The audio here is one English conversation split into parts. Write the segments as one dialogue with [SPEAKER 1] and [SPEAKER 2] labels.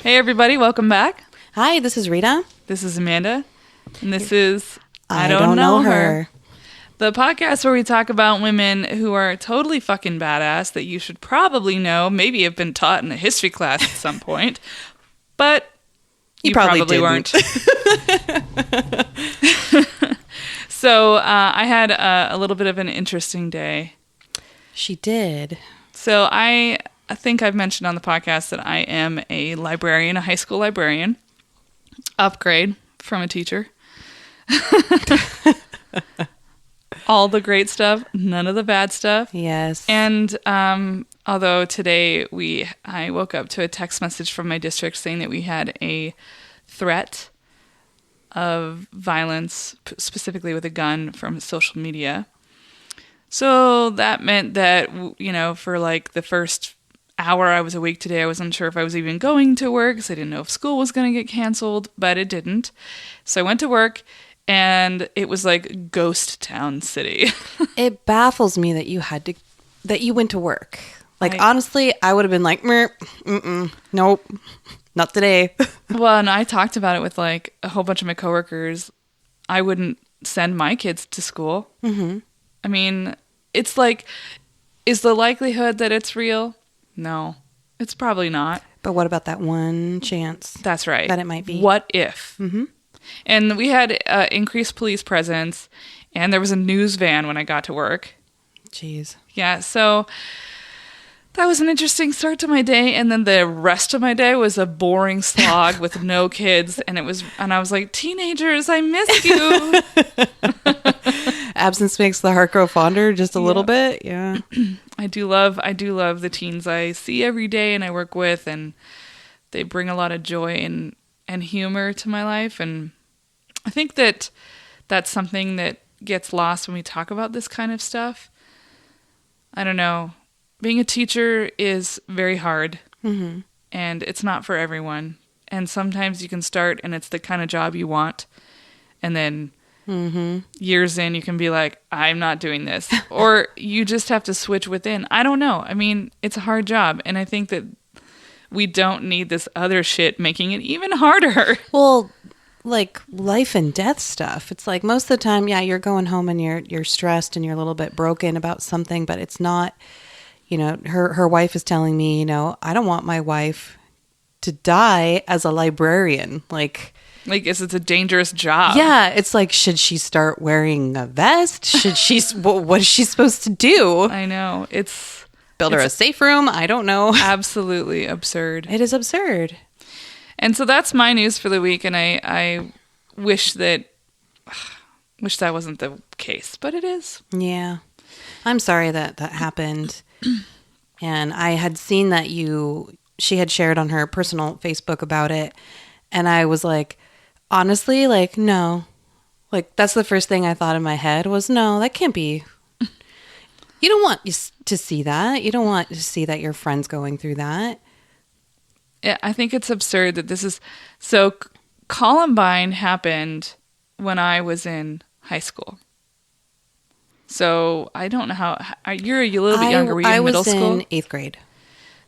[SPEAKER 1] Hey, everybody. Welcome back.
[SPEAKER 2] Hi, this is Rita.
[SPEAKER 1] This is Amanda. And this is
[SPEAKER 2] I Don't Know Her.
[SPEAKER 1] The podcast where we talk about women who are totally fucking badass that you should probably know, maybe have been taught in a history class at some point, but you probably weren't. So I had a little bit of an interesting day.
[SPEAKER 2] She did.
[SPEAKER 1] So I think I've mentioned on the podcast that I am a librarian, a high school librarian. Upgrade from a teacher. All the great stuff, none of the bad stuff.
[SPEAKER 2] Yes.
[SPEAKER 1] And although today I woke up to a text message from my district saying that we had a threat of violence, specifically with a gun, from social media. So that meant that, you know, for like the first hour I was awake today, I wasn't sure if I was even going to work because I didn't know if school was going to get canceled, but it didn't. So I went to work and it was like ghost town city.
[SPEAKER 2] It baffles me that you went to work. Like, honestly, I would have been like, nope, not today.
[SPEAKER 1] Well, and I talked about it with like a whole bunch of my coworkers. I wouldn't send my kids to school. Mm-hmm. I mean, it's like, is the likelihood that it's real? No, it's probably not.
[SPEAKER 2] But what about that one chance?
[SPEAKER 1] That's right.
[SPEAKER 2] That it might be.
[SPEAKER 1] What if? Mm-hmm. And we had increased police presence, and there was a news van when I got to work.
[SPEAKER 2] Jeez.
[SPEAKER 1] Yeah, so that was an interesting start to my day, and then the rest of my day was a boring slog with no kids, and I was like, teenagers, I miss you.
[SPEAKER 2] Absence makes the heart grow fonder just a little bit. Yeah.
[SPEAKER 1] I do love the teens I see every day and I work with, and they bring a lot of joy and humor to my life. And I think that that's something that gets lost when we talk about this kind of stuff. I don't know. Being a teacher is very hard, mm-hmm. and it's not for everyone. And sometimes you can start and it's the kind of job you want, and then mm-hmm. years in, you can be like, I'm not doing this. Or you just have to switch within. I don't know. I mean, it's a hard job. And I think that we don't need this other shit making it even harder.
[SPEAKER 2] Well, like life and death stuff. It's like most of the time, yeah, you're going home and you're stressed and you're a little bit broken about something, but it's not, you know, her wife is telling me, you know, I don't want my wife to die as a librarian. Like, it's a dangerous job. Yeah, it's like, should she start wearing a vest? Should she? What is she supposed to do?
[SPEAKER 1] I know.
[SPEAKER 2] Build her a safe room? I don't know.
[SPEAKER 1] Absolutely absurd.
[SPEAKER 2] It is absurd.
[SPEAKER 1] And so that's my news for the week, and I wish that wasn't the case, but it is.
[SPEAKER 2] Yeah. I'm sorry that happened. And I had seen that she had shared on her personal Facebook about it, and I was like, honestly, like, no. Like, that's the first thing I thought in my head was, no, that can't be. You don't want to see that. You don't want to see that your friend's going through that.
[SPEAKER 1] Yeah, I think it's absurd that this is... So, Columbine happened when I was in high school. So, I don't know how... You're a little bit younger. Were you in middle school?
[SPEAKER 2] I was in 8th grade.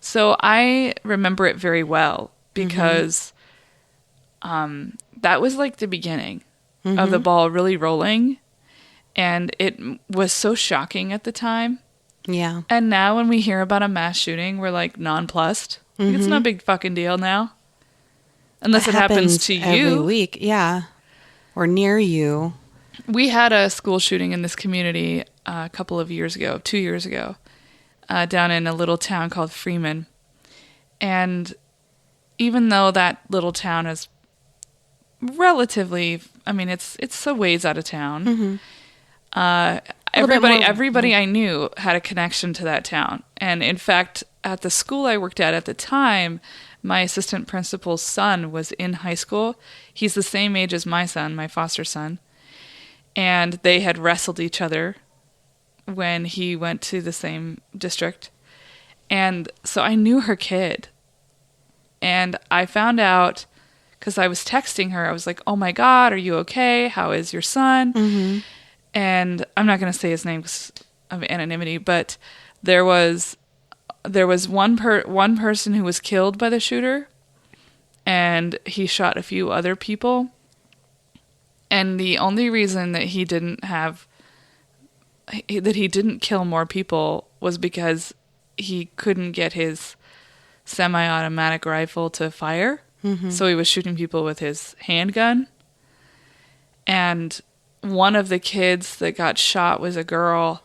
[SPEAKER 1] So, I remember it very well because... Mm-hmm. That was like the beginning mm-hmm. of the ball really rolling, and it was so shocking at the time.
[SPEAKER 2] Yeah.
[SPEAKER 1] And now when we hear about a mass shooting, we're like nonplussed. Mm-hmm. It's no big fucking deal now. Unless it happens to you.
[SPEAKER 2] Every week, yeah. Or near you.
[SPEAKER 1] We had a school shooting in this community a couple of years ago, 2 years ago, down in a little town called Freeman. And even though that little town is relatively, I mean, it's a ways out of town. Mm-hmm. Everybody I knew had a connection to that town. And in fact, at the school I worked at the time, my assistant principal's son was in high school. He's the same age as my son, my foster son. And they had wrestled each other when he went to the same district. And so I knew her kid. And I found out, because I was texting her, I was like, oh my God, are you okay? How is your son? Mm-hmm. And I'm not going to say his name because of anonymity, but there was one person who was killed by the shooter, and he shot a few other people. And the only reason that he didn't kill more people was because he couldn't get his semi-automatic rifle to fire. Mm-hmm. So he was shooting people with his handgun. And one of the kids that got shot was a girl,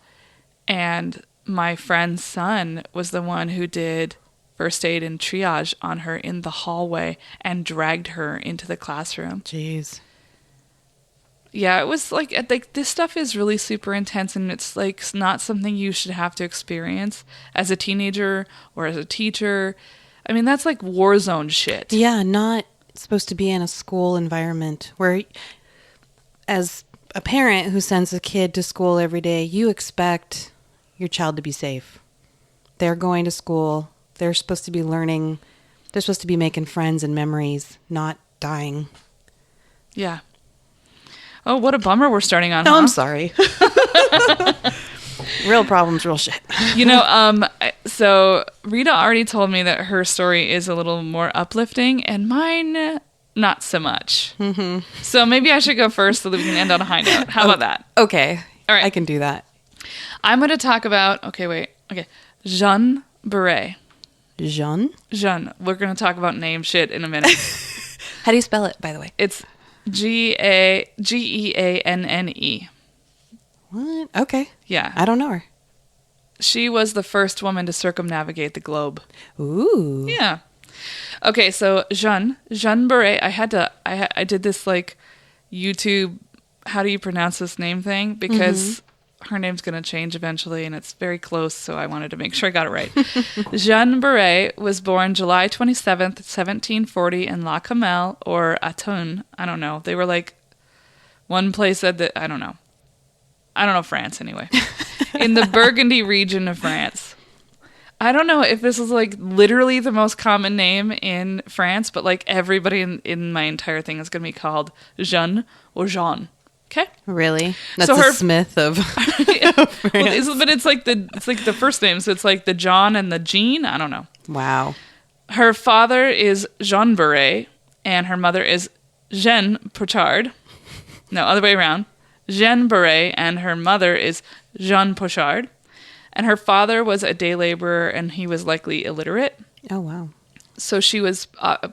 [SPEAKER 1] and my friend's son was the one who did first aid and triage on her in the hallway and dragged her into the classroom.
[SPEAKER 2] Jeez.
[SPEAKER 1] Yeah, it was like this stuff is really super intense, and it's like not something you should have to experience as a teenager or as a teacher. I mean, that's like war zone shit.
[SPEAKER 2] Yeah, not supposed to be in a school environment where, as a parent who sends a kid to school every day, you expect your child to be safe. They're going to school. They're supposed to be learning. They're supposed to be making friends and memories, not dying.
[SPEAKER 1] Yeah. Oh, what a bummer we're starting on.
[SPEAKER 2] No,
[SPEAKER 1] huh?
[SPEAKER 2] I'm sorry. Real problems, real shit.
[SPEAKER 1] So Rita already told me that her story is a little more uplifting, and mine, not so much. Mm-hmm. So maybe I should go first so that we can end on a high note. How about that?
[SPEAKER 2] Okay.
[SPEAKER 1] All right.
[SPEAKER 2] I can do that.
[SPEAKER 1] I'm going to talk about, Jeanne Baret.
[SPEAKER 2] Jeanne?
[SPEAKER 1] Jeanne. We're going to talk about name shit in a minute.
[SPEAKER 2] How do you spell it, by the way?
[SPEAKER 1] It's Geanne.
[SPEAKER 2] What? Okay.
[SPEAKER 1] Yeah.
[SPEAKER 2] I don't know her.
[SPEAKER 1] She was the first woman to circumnavigate the globe.
[SPEAKER 2] Ooh.
[SPEAKER 1] Yeah. Okay, so Jeanne Baret, I did this like YouTube, how do you pronounce this name thing? Because her name's going to change eventually, and it's very close, so I wanted to make sure I got it right. Jeanne Baret was born July 27th, 1740 in La Camelle, or Autun. I don't know. They were like, one place said that, I don't know France anyway. In the Burgundy region of France. I don't know if this is like literally the most common name in France, but like everybody in my entire thing is going to be called Jeanne or Jean. Okay.
[SPEAKER 2] Really? That's so a Smith of
[SPEAKER 1] yeah. But it's like the first name, so it's like the John and the Jean. I don't know.
[SPEAKER 2] Wow.
[SPEAKER 1] Her father is Jeanne Baret, and her mother is Jeanne Pochard. No, other way around. Jeanne Baret, and her mother is Jeanne Pochard. And her father was a day laborer, and he was likely illiterate.
[SPEAKER 2] Oh, wow.
[SPEAKER 1] So she was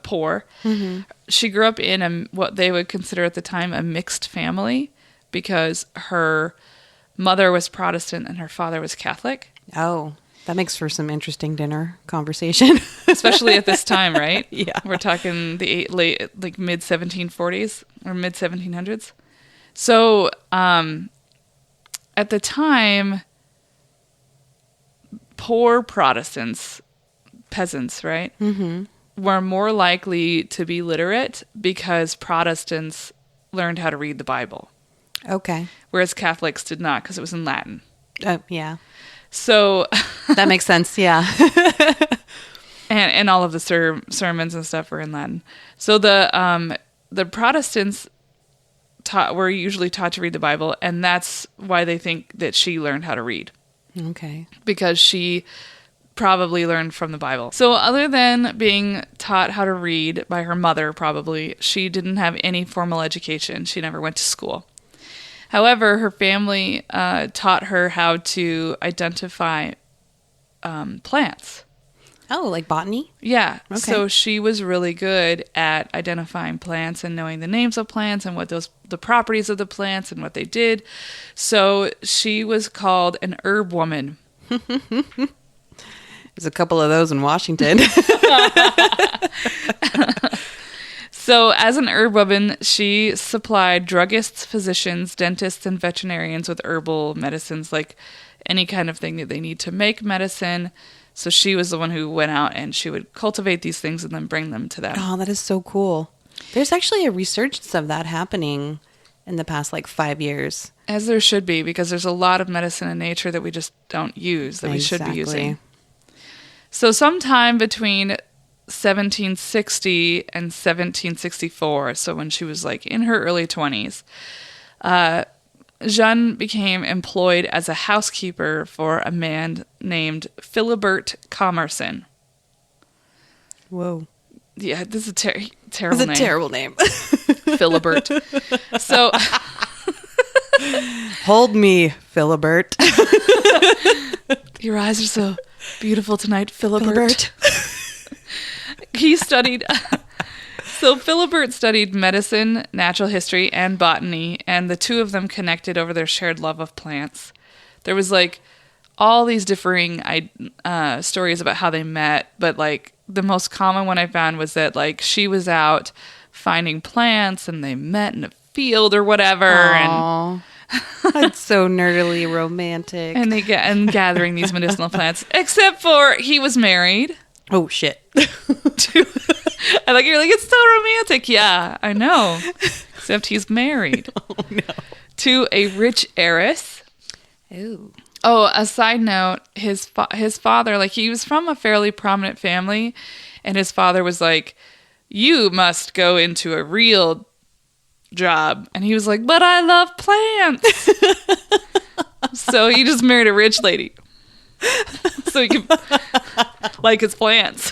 [SPEAKER 1] poor. Mm-hmm. She grew up in what they would consider at the time a mixed family, because her mother was Protestant and her father was Catholic.
[SPEAKER 2] Oh, that makes for some interesting dinner conversation.
[SPEAKER 1] Especially at this time, right?
[SPEAKER 2] Yeah.
[SPEAKER 1] We're talking the mid 1740s or mid 1700s. So at the time, poor Protestants, peasants, right, were more likely to be literate because Protestants learned how to read the Bible. Okay. Whereas Catholics did not, because it was in Latin.
[SPEAKER 2] Yeah.
[SPEAKER 1] So
[SPEAKER 2] that makes sense. Yeah.
[SPEAKER 1] and all of the sermons and stuff were in Latin. So the Protestants were usually taught to read the Bible, and that's why they think that she learned how to read.
[SPEAKER 2] Okay.
[SPEAKER 1] Because she probably learned from the Bible. So other than being taught how to read by her mother, probably, she didn't have any formal education. She never went to school. However, her family taught her how to identify plants.
[SPEAKER 2] Oh, like botany?
[SPEAKER 1] Yeah.
[SPEAKER 2] Okay.
[SPEAKER 1] So she was really good at identifying plants and knowing the names of plants and what the properties of the plants and what they did. So she was called an herb woman.
[SPEAKER 2] There's a couple of those in Washington.
[SPEAKER 1] So as an herb woman, she supplied druggists, physicians, dentists, and veterinarians with herbal medicines, like any kind of thing that they need to make medicine. So she was the one who went out and she would cultivate these things and then bring them to them.
[SPEAKER 2] Oh, that is so cool. There's actually a resurgence of that happening in the past 5 years.
[SPEAKER 1] As there should be, because there's a lot of medicine in nature that we just don't use, that we should be using. So sometime between 1760 and 1764, so when she was in her early 20s, Jeanne became employed as a housekeeper for a man named Philibert Commerson.
[SPEAKER 2] Whoa.
[SPEAKER 1] Yeah, this is a terrible
[SPEAKER 2] It's a
[SPEAKER 1] name.
[SPEAKER 2] terrible name.
[SPEAKER 1] Philibert. So
[SPEAKER 2] Hold me, Philibert.
[SPEAKER 1] your eyes are so beautiful tonight, Philibert. He studied. So Philibert studied medicine, natural history, and botany, and the two of them connected over their shared love of plants. There was like all these differing stories about how they met, but like the most common one I found was that like she was out finding plants and they met in a field or whatever,
[SPEAKER 2] Aww. That's so nerdily romantic.
[SPEAKER 1] and gathering these medicinal plants. Except for he was married.
[SPEAKER 2] Oh shit.
[SPEAKER 1] I like you're like it's so romantic. Yeah, I know. Except he's married.
[SPEAKER 2] Oh no.
[SPEAKER 1] To a rich heiress.
[SPEAKER 2] Ooh.
[SPEAKER 1] Oh, a side note, his father, like he was from a fairly prominent family, and his father was like, "You must go into a real job," and he was like, "But I love plants." So he just married a rich lady, so he could like his plants.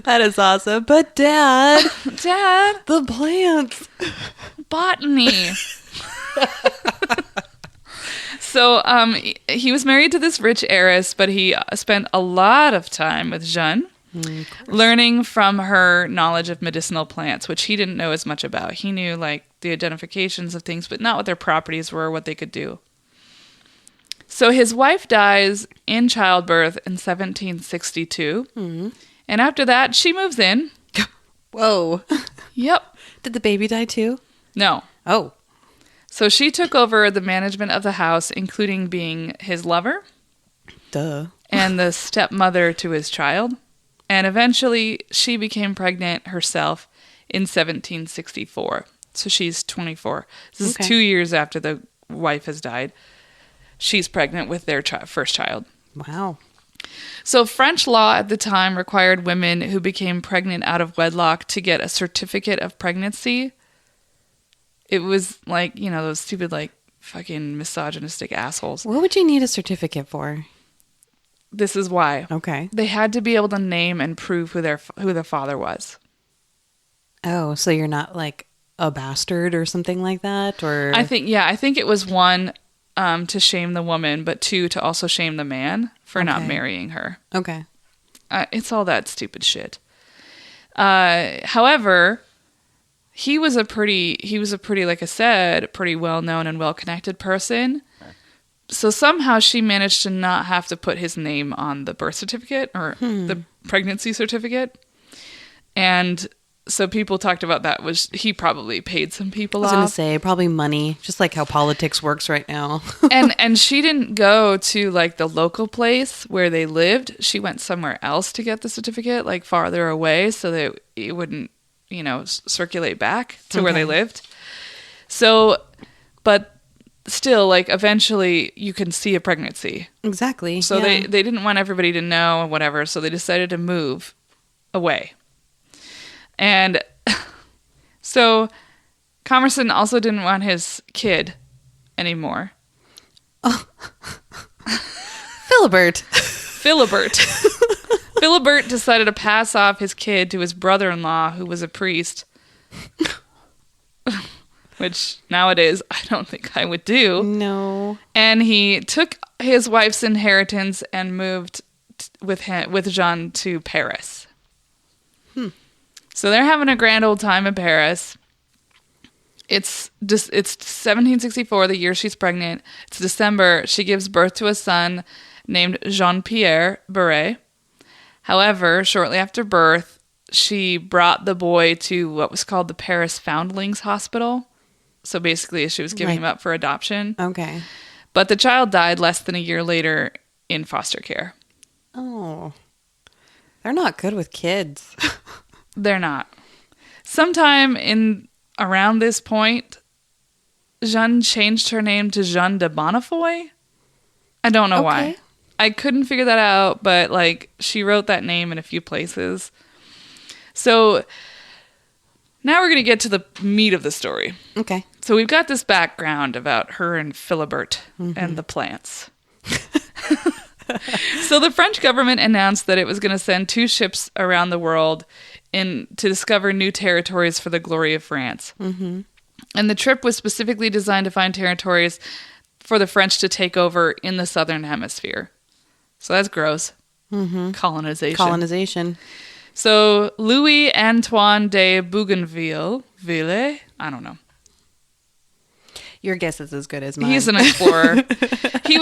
[SPEAKER 2] That is awesome. But Dad,
[SPEAKER 1] the
[SPEAKER 2] plants.
[SPEAKER 1] botany. So he was married to this rich heiress, but he spent a lot of time with Jeanne, learning from her knowledge of medicinal plants, which he didn't know as much about. He knew like the identifications of things, but not what their properties were or what they could do. So his wife dies in childbirth in 1762. Mm-hmm. And after that, she moves in.
[SPEAKER 2] Whoa.
[SPEAKER 1] Yep.
[SPEAKER 2] Did the baby die too?
[SPEAKER 1] No.
[SPEAKER 2] Oh.
[SPEAKER 1] So she took over the management of the house, including being his lover.
[SPEAKER 2] Duh.
[SPEAKER 1] And the stepmother to his child. And eventually she became pregnant herself in 1764. So she's 24. This is 2 years after the wife has died. She's pregnant with their first child.
[SPEAKER 2] Wow.
[SPEAKER 1] So French law at the time required women who became pregnant out of wedlock to get a certificate of pregnancy. It was like, you know, those stupid, like, fucking misogynistic assholes.
[SPEAKER 2] What would you need a certificate for?
[SPEAKER 1] This is why.
[SPEAKER 2] Okay.
[SPEAKER 1] They had to be able to name and prove who the father was.
[SPEAKER 2] Oh, so you're not like a bastard or something like that? Or
[SPEAKER 1] I think it was one, to shame the woman, but two, to also shame the man for not marrying her.
[SPEAKER 2] Okay.
[SPEAKER 1] It's all that stupid shit. However, he was a pretty, like I said, pretty well-known and well-connected person. So somehow she managed to not have to put his name on the birth certificate or the pregnancy certificate. And so people talked about that was he probably paid some people off.
[SPEAKER 2] I was going to say probably money, just like how politics works right now.
[SPEAKER 1] and she didn't go to like the local place where they lived. She went somewhere else to get the certificate, like farther away, so that it wouldn't, you know, circulate back to where they lived. So, but still, like eventually you can see a pregnancy.
[SPEAKER 2] Exactly.
[SPEAKER 1] So they didn't want everybody to know and whatever. So they decided to move away. And so Commerson also didn't want his kid anymore.
[SPEAKER 2] Oh. Philibert.
[SPEAKER 1] Philibert decided to pass off his kid to his brother-in-law, who was a priest. Which nowadays I don't think I would do.
[SPEAKER 2] No.
[SPEAKER 1] And he took his wife's inheritance and moved with Jeanne to Paris. So they're having a grand old time in Paris. It's 1764, the year she's pregnant. It's December. She gives birth to a son named Jean-Pierre Baret. However, shortly after birth, she brought the boy to what was called the Paris Foundlings Hospital. So basically, she was giving him up for adoption.
[SPEAKER 2] Okay.
[SPEAKER 1] But the child died less than a year later in foster care.
[SPEAKER 2] Oh. They're not good with kids.
[SPEAKER 1] They're not. Sometime in around this point, Jeanne changed her name to Jeanne de Bonnefoy. I don't know why. I couldn't figure that out, but like she wrote that name in a few places. So now we're going to get to the meat of the story.
[SPEAKER 2] Okay.
[SPEAKER 1] So we've got this background about her and Philibert and the plants. So the French government announced that it was going to send 2 ships around the world to discover new territories for the glory of France. Mm-hmm. And the trip was specifically designed to find territories for the French to take over in the southern hemisphere. So that's gross. Mm-hmm. Colonization. So Louis Antoine de Bougainville, I don't know.
[SPEAKER 2] Your guess is as good as mine.
[SPEAKER 1] He's an explorer. He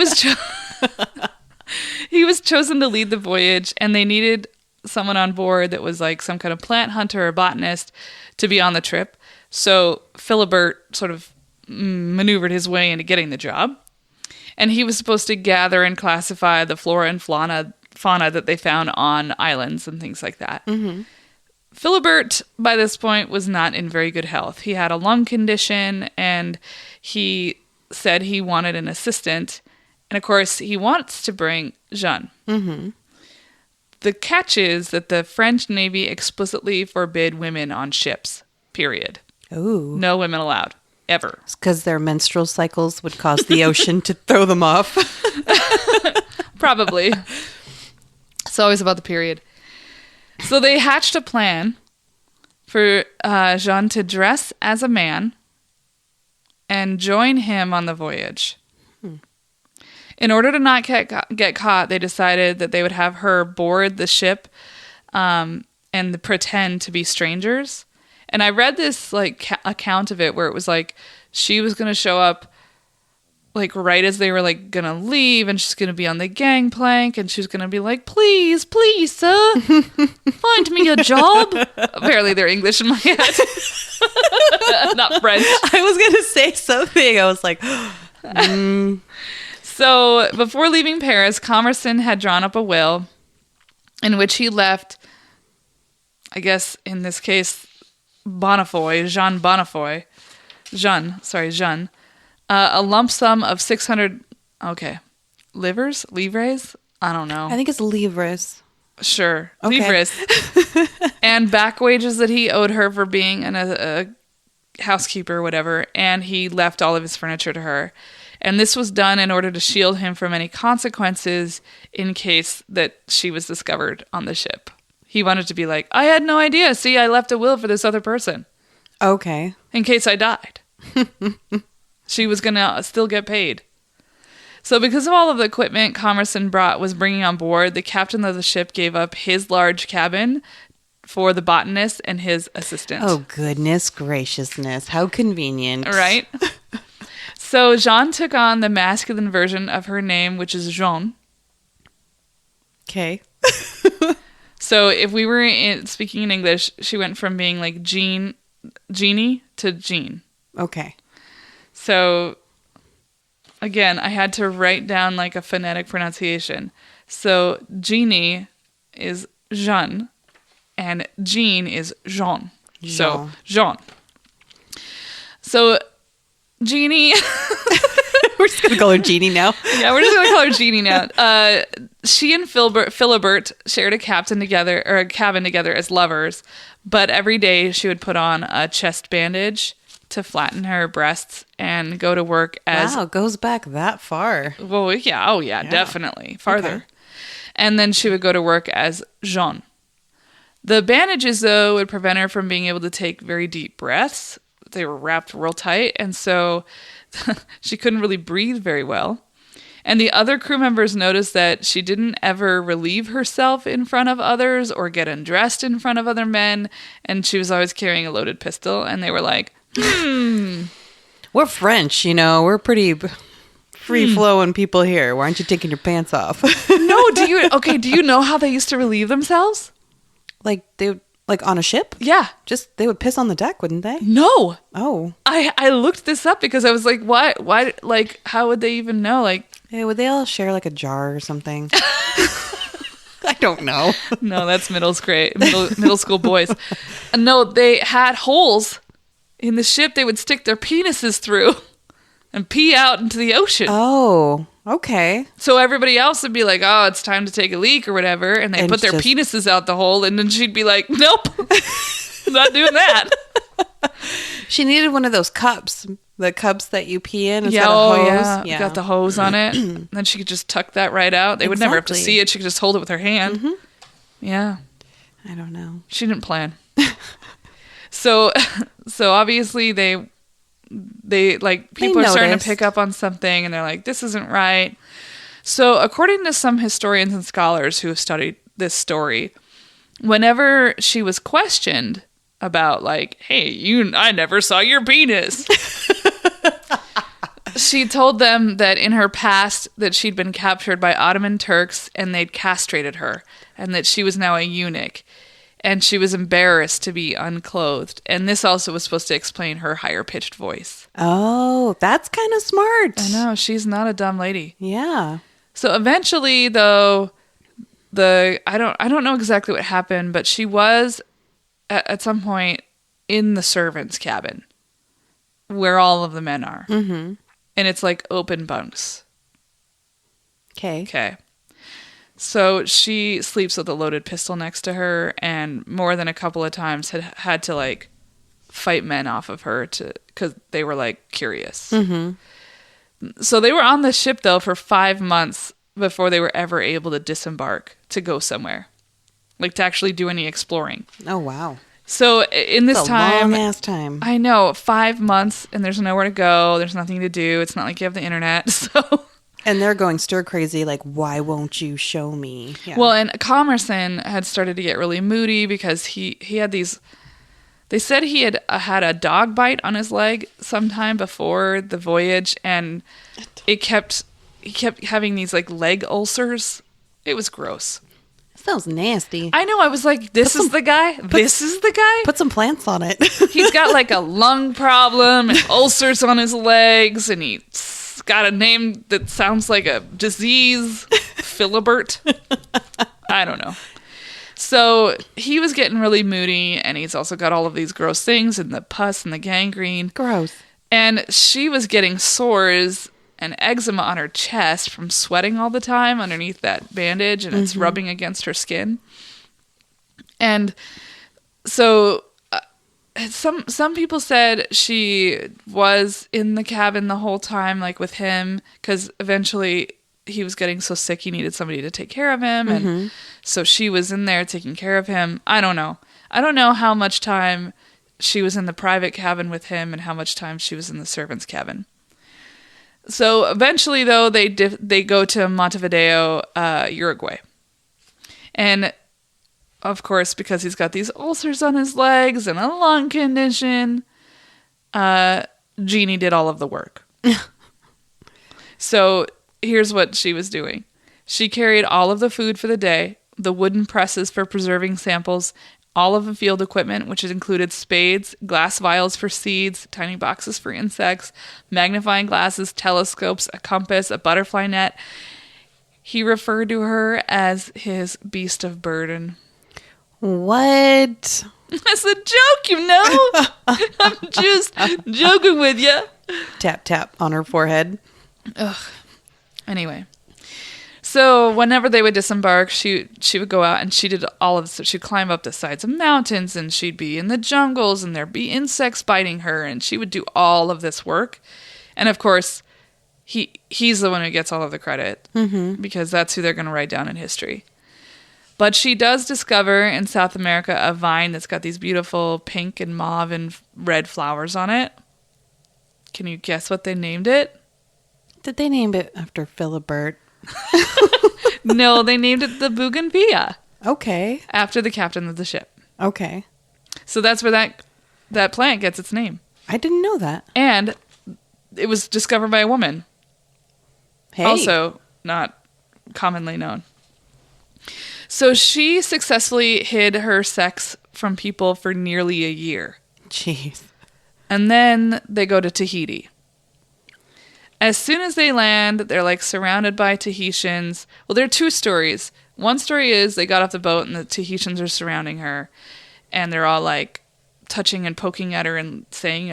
[SPEAKER 1] was chosen to lead the voyage, and they needed someone on board that was like some kind of plant hunter or botanist to be on the trip. So Philibert sort of maneuvered his way into getting the job. And he was supposed to gather and classify the flora and fauna that they found on islands and things like that. Mm-hmm. Philibert, by this point, was not in very good health. He had a lung condition, and he said he wanted an assistant. And, of course, he wants to bring Jeanne. Mm-hmm. The catch is that the French Navy explicitly forbid women on ships, period.
[SPEAKER 2] Ooh.
[SPEAKER 1] No women allowed, ever.
[SPEAKER 2] It's because their menstrual cycles would cause the ocean to throw them off.
[SPEAKER 1] Probably. It's always about the period. So they hatched a plan for Jeanne to dress as a man and join him on the voyage. In order to not get caught, they decided that they would have her board the ship and pretend to be strangers. And I read this like account of it where it was like she was going to show up like right as they were like going to leave, and she's going to be on the gangplank, and she's going to be like, please, sir, find me a job. Apparently they're English in my head. Not French.
[SPEAKER 2] I was going to say something. I was like,
[SPEAKER 1] So before leaving Paris, Commerson had drawn up a will in which he left, I guess in this case, Jeanne, a lump sum of 600, livres? I don't know.
[SPEAKER 2] I think it's livres.
[SPEAKER 1] Sure,
[SPEAKER 2] okay.
[SPEAKER 1] Livres. And back wages that he owed her for being a housekeeper or whatever, and he left all of his furniture to her. And this was done in order to shield him from any consequences in case that she was discovered on the ship. He wanted to be like, I had no idea. See, I left a will for this other person.
[SPEAKER 2] Okay.
[SPEAKER 1] In case I died. She was going to still get paid. So because of all of the equipment Commerson was bringing on board, the captain of the ship gave up his large cabin for the botanist and his assistant.
[SPEAKER 2] Oh, goodness graciousness. How convenient.
[SPEAKER 1] Right? So Jeanne took on the masculine version of her name, which is Jeanne.
[SPEAKER 2] Okay.
[SPEAKER 1] So if we were speaking in English, she went from being like Jeannie to Jean.
[SPEAKER 2] Okay.
[SPEAKER 1] So again, I had to write down like a phonetic pronunciation. So Jeannie is Jeanne and Jean is Jean. So Jean. So Jeannie.
[SPEAKER 2] We're just going to call her Jeannie now.
[SPEAKER 1] Yeah, we're just going to call her Jeannie now. She and Philibert shared a cabin together as lovers, but every day she would put on a chest bandage to flatten her breasts and go to work as...
[SPEAKER 2] Wow, it goes back that far.
[SPEAKER 1] Well, yeah. Oh, yeah. Definitely. Farther. Okay. And then she would go to work as Jeanne. The bandages, though, would prevent her from being able to take very deep breaths. They were wrapped real tight, and so she couldn't really breathe very well. And the other crew members noticed that she didn't ever relieve herself in front of others or get undressed in front of other men, and she was always carrying a loaded pistol, and they were like,
[SPEAKER 2] We're French, we're pretty free-flowing people here. Why aren't you taking your pants off?
[SPEAKER 1] No, do you know how they used to relieve themselves?
[SPEAKER 2] Like on a ship?
[SPEAKER 1] Yeah.
[SPEAKER 2] They would piss on the deck, wouldn't they?
[SPEAKER 1] No.
[SPEAKER 2] Oh.
[SPEAKER 1] I looked this up because I was like, why, like, how would they even know? Like,
[SPEAKER 2] yeah, would they all share like a jar or something? I don't know.
[SPEAKER 1] No, that's middle school boys. No, they had holes in the ship they would stick their penises through and pee out into the ocean.
[SPEAKER 2] Oh, okay.
[SPEAKER 1] So everybody else would be like, oh, it's time to take a leak or whatever. And they put their penises out the hole. And then she'd be like, nope, not doing that.
[SPEAKER 2] She needed one of those cups. The cups that you pee in. Yeah, hose.
[SPEAKER 1] Yeah. Got the hose on it. Then she could just tuck that right out. They would never have to see it. She could just hold it with her hand. Mm-hmm. Yeah.
[SPEAKER 2] I don't know.
[SPEAKER 1] She didn't plan. So obviously they like, people are starting to pick up on something, and they're like, this isn't right. So according to some historians and scholars who have studied this story, whenever she was questioned about, like, hey, I never saw your penis, she told them that in her past that she'd been captured by Ottoman Turks and they'd castrated her, and that she was now a eunuch, and she was embarrassed to be unclothed. And this also was supposed to explain her higher pitched voice.
[SPEAKER 2] Oh, that's kind of smart.
[SPEAKER 1] I know, she's not a dumb lady.
[SPEAKER 2] Yeah.
[SPEAKER 1] So eventually, though, I don't know exactly what happened, but she was at some point in the servants' cabin where all of the men are. Mm-hmm. And it's like open bunks. Okay. So she sleeps with a loaded pistol next to her, and more than a couple of times had to, like, fight men off of her because they were, like, curious. Mm-hmm. So they were on the ship, though, for 5 months before they were ever able to disembark to go somewhere, like, to actually do any exploring.
[SPEAKER 2] Oh, wow.
[SPEAKER 1] So in this time,
[SPEAKER 2] long ass time.
[SPEAKER 1] I know, 5 months, and there's nowhere to go. There's nothing to do. It's not like you have the internet. So,
[SPEAKER 2] and they're going stir crazy. Like, why won't you show me? Yeah.
[SPEAKER 1] Well, and Commerson had started to get really moody because he had these. They said he had a dog bite on his leg sometime before the voyage, and he kept having these, like, leg ulcers. It was gross.
[SPEAKER 2] Smells nasty.
[SPEAKER 1] I know. I was like, this is the guy? This is the guy?
[SPEAKER 2] Put some plants on it.
[SPEAKER 1] He's got, like, a lung problem and ulcers on his legs, and he's got a name that sounds like a disease. Philibert. I don't know. So he was getting really moody, and he's also got all of these gross things, and the pus and the gangrene.
[SPEAKER 2] Gross.
[SPEAKER 1] And she was getting sores and eczema on her chest from sweating all the time underneath that bandage, and it's rubbing against her skin. And so some people said she was in the cabin the whole time, like, with him, because eventually he was getting so sick he needed somebody to take care of him, and so she was in there taking care of him. I don't know how much time she was in the private cabin with him and how much time she was in the servants' cabin. So eventually, though, they go to Montevideo, Uruguay. And, of course, because he's got these ulcers on his legs and a lung condition, Jeannie did all of the work. So here's what she was doing. She carried all of the food for the day, the wooden presses for preserving samples, all of the field equipment, which included spades, glass vials for seeds, tiny boxes for insects, magnifying glasses, telescopes, a compass, a butterfly net. He referred to her as his beast of burden.
[SPEAKER 2] What?
[SPEAKER 1] It's a joke, you know. I'm just joking with you.
[SPEAKER 2] Tap, tap on her forehead.
[SPEAKER 1] Ugh. Anyway. So whenever they would disembark, she would go out and she did all of this. She'd climb up the sides of mountains, and she'd be in the jungles, and there'd be insects biting her, and she would do all of this work. And of course, he's the one who gets all of the credit because that's who they're going to write down in history. But she does discover in South America a vine that's got these beautiful pink and mauve and red flowers on it. Can you guess what they named it?
[SPEAKER 2] Did they name it after Philibert?
[SPEAKER 1] No, they named it the Bougainvillea.
[SPEAKER 2] Okay.
[SPEAKER 1] After the captain of the ship.
[SPEAKER 2] Okay.
[SPEAKER 1] So that's where that plant gets its name.
[SPEAKER 2] I didn't know that.
[SPEAKER 1] And it was discovered by a woman.
[SPEAKER 2] Hey.
[SPEAKER 1] Also not commonly known. So she successfully hid her sex from people for nearly a year.
[SPEAKER 2] Jeez.
[SPEAKER 1] And then they go to Tahiti. As soon as they land, they're, like, surrounded by Tahitians. Well, there are two stories. One story is they got off the boat and the Tahitians are surrounding her, and they're all, like, touching and poking at her and saying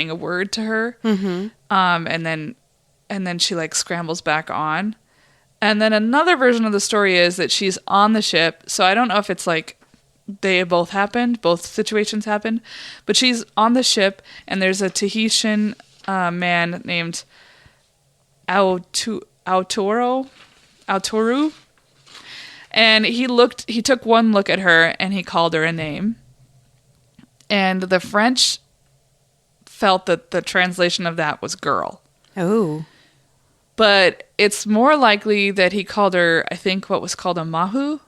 [SPEAKER 1] a word to her. Mm-hmm. And then she, like, scrambles back on. And then another version of the story is that she's on the ship. So I don't know if it's, like, they both happened, both situations happened, but she's on the ship, and there's a Tahitian man named Autoru, And he took one look at her and he called her a name. And the French felt that the translation of that was girl.
[SPEAKER 2] Oh.
[SPEAKER 1] But it's more likely that he called her, I think, what was called a mahu,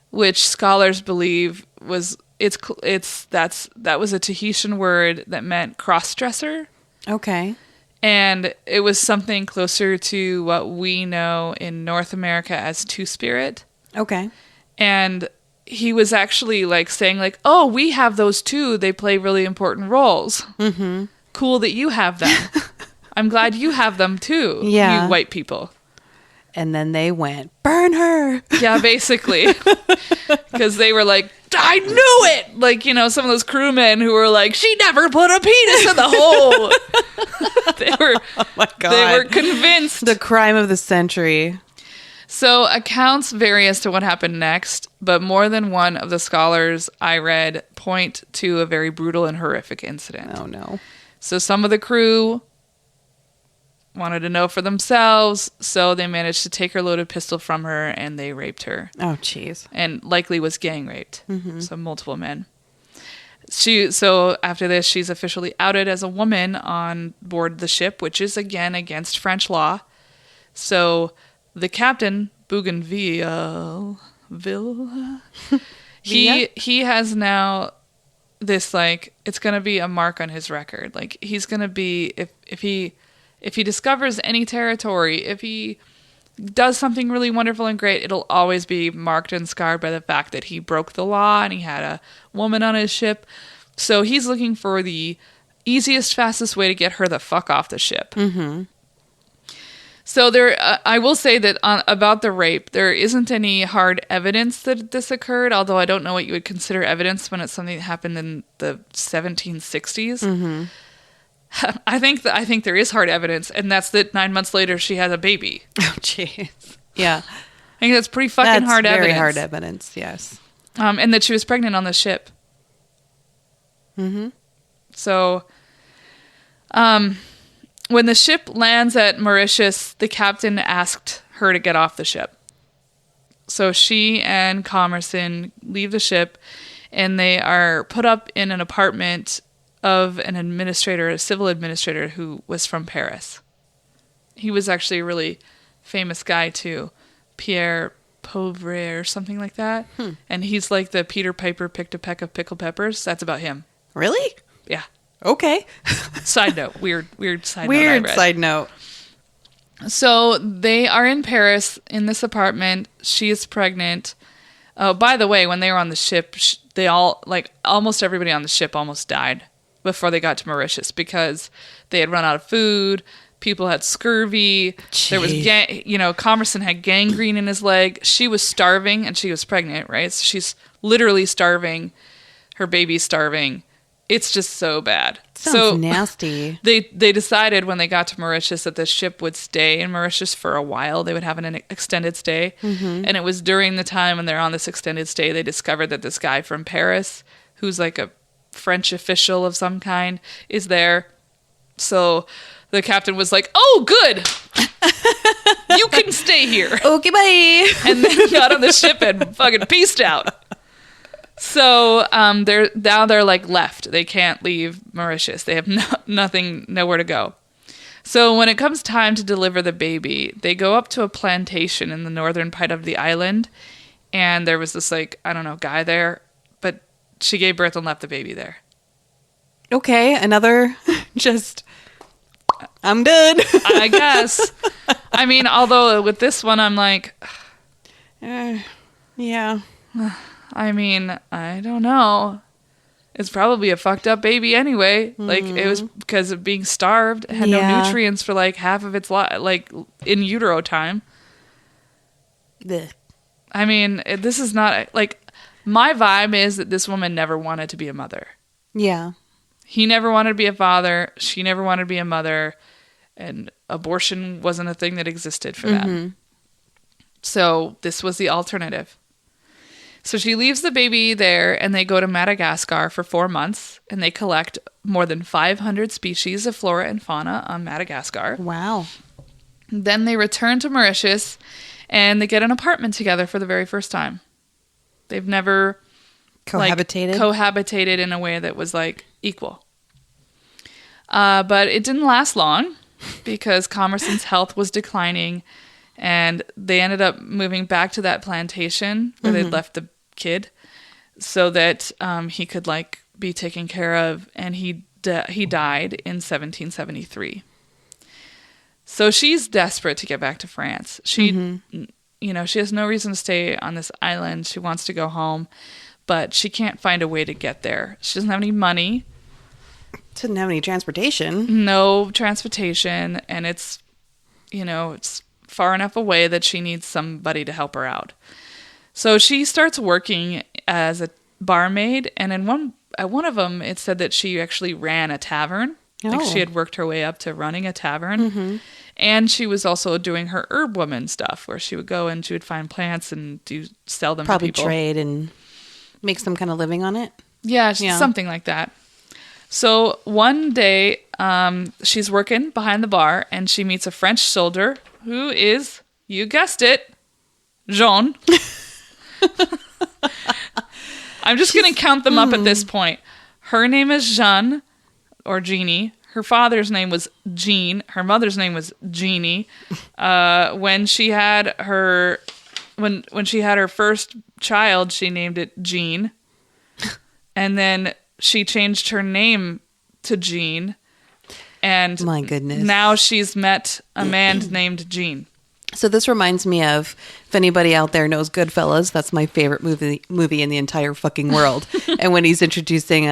[SPEAKER 1] which scholars believe was that was a Tahitian word that meant cross-dresser.
[SPEAKER 2] Okay.
[SPEAKER 1] And it was something closer to what we know in North America as two-spirit.
[SPEAKER 2] Okay.
[SPEAKER 1] And he was actually like saying like, oh, we have those too. They play really important roles. Mm-hmm. Cool that you have them. I'm glad you have them too,
[SPEAKER 2] yeah.
[SPEAKER 1] you white people.
[SPEAKER 2] And then they went, burn her.
[SPEAKER 1] Yeah, basically. Because they were like, I knew it! Like, you know, some of those crewmen who were like, she never put a penis in the hole.
[SPEAKER 2] Oh my God.
[SPEAKER 1] They were convinced.
[SPEAKER 2] The crime of the century.
[SPEAKER 1] So accounts vary as to what happened next, but more than one of the scholars I read point to a very brutal and horrific incident.
[SPEAKER 2] Oh no.
[SPEAKER 1] So some of the crew wanted to know for themselves, so they managed to take her loaded pistol from her and they raped her.
[SPEAKER 2] Oh, jeez.
[SPEAKER 1] And likely was gang raped. Mm-hmm. So multiple men. So after this, she's officially outed as a woman on board the ship, which is again against French law. So the captain, Bougainville, he has now this, like, it's going to be a mark on his record. Like, he's going to be, if he discovers any territory, if he does something really wonderful and great, it'll always be marked and scarred by the fact that he broke the law and he had a woman on his ship. So he's looking for the easiest, fastest way to get her the fuck off the ship. Mm-hmm. So I will say that about the rape, there isn't any hard evidence that this occurred, although I don't know what you would consider evidence when it's something that happened in the 1760s. Mm-hmm. I think there is hard evidence, and that's that 9 months later she had a baby.
[SPEAKER 2] Oh, jeez. Yeah.
[SPEAKER 1] I think that's pretty fucking hard evidence.
[SPEAKER 2] Very hard evidence, yes.
[SPEAKER 1] And that she was pregnant on the ship. Mm-hmm. So, when the ship lands at Mauritius, the captain asked her to get off the ship. So she and Commerson leave the ship, and they are put up in an apartment of an administrator, a civil administrator who was from Paris. He was actually a really famous guy too, Pierre Pauvre or something like that. And he's like the Peter Piper picked a peck of pickled peppers. That's about him.
[SPEAKER 2] Really?
[SPEAKER 1] Yeah.
[SPEAKER 2] Okay.
[SPEAKER 1] Side note. Weird side note.
[SPEAKER 2] Weird side note.
[SPEAKER 1] So they are in Paris in this apartment. She is pregnant. Oh, by the way, when they were on the ship, they all, like, almost everybody on the ship almost died before they got to Mauritius because they had run out of food. People had scurvy.
[SPEAKER 2] Jeez.
[SPEAKER 1] There was, Commerson had gangrene in his leg. She was starving and she was pregnant, right? So she's literally starving. Her baby's starving. It's just so bad.
[SPEAKER 2] Sounds nasty.
[SPEAKER 1] They decided when they got to Mauritius that the ship would stay in Mauritius for a while. They would have an extended stay. Mm-hmm. And it was during the time when they're on this extended stay, they discovered that this guy from Paris, who's like a French official of some kind, is there. So the captain was like, oh, good. You can stay here.
[SPEAKER 2] Okay, bye.
[SPEAKER 1] And then got on the ship and fucking peaced out. So they're like left. They can't leave Mauritius. They have nowhere to go. So when it comes time to deliver the baby, they go up to a plantation in the northern part of the island. And there was this, like, I don't know, guy there. But she gave birth and left the baby there.
[SPEAKER 2] Okay, another just, I'm good.
[SPEAKER 1] I guess. I mean, although with this one, I'm like,
[SPEAKER 2] yeah.
[SPEAKER 1] I mean, I don't know. It's probably a fucked up baby anyway. Mm-hmm. Like, it was because of being starved. It had no nutrients for, like, half of its life, like, in utero time.
[SPEAKER 2] Blech.
[SPEAKER 1] I mean, this is not, like, my vibe is that this woman never wanted to be a mother.
[SPEAKER 2] Yeah.
[SPEAKER 1] He never wanted to be a father. She never wanted to be a mother. And abortion wasn't a thing that existed for them. So this was the alternative. So she leaves the baby there and they go to Madagascar for 4 months and they collect more than 500 species of flora and fauna on Madagascar.
[SPEAKER 2] Wow.
[SPEAKER 1] Then they return to Mauritius and they get an apartment together for the very first time. They've never cohabitated in a way that was like equal. But it didn't last long because Commerson's health was declining, and they ended up moving back to that plantation where they'd left the kid so that he could like be taken care of, and he died in 1773. So she's desperate to get back to France. She, she has no reason to stay on this island. She wants to go home, but she can't find a way to get there. She doesn't have any money.
[SPEAKER 2] Doesn't have any transportation.
[SPEAKER 1] No transportation, and it's far enough away that she needs somebody to help her out. So she starts working as a barmaid, and at one of them, it said that she actually ran a tavern. Like she had worked her way up to running a tavern. And she was also doing her herb woman stuff, where she would go and she would find plants and sell them to people.
[SPEAKER 2] Probably trade and make some kind of living on it.
[SPEAKER 1] Yeah, something like that. So one day, she's working behind the bar, and she meets a French soldier who is, you guessed it, Jeanne. I'm just going to count them up at this point. Her name is Jeanne, or Jeannie. Her father's name was Jean. Her mother's name was Jeannie. When she had her first child, she named it Jean. And then she changed her name to Jean. And
[SPEAKER 2] my goodness.
[SPEAKER 1] Now she's met a man named Jean.
[SPEAKER 2] So this reminds me of, if anybody out there knows Goodfellas, that's my favorite movie in the entire fucking world. And when he's introducing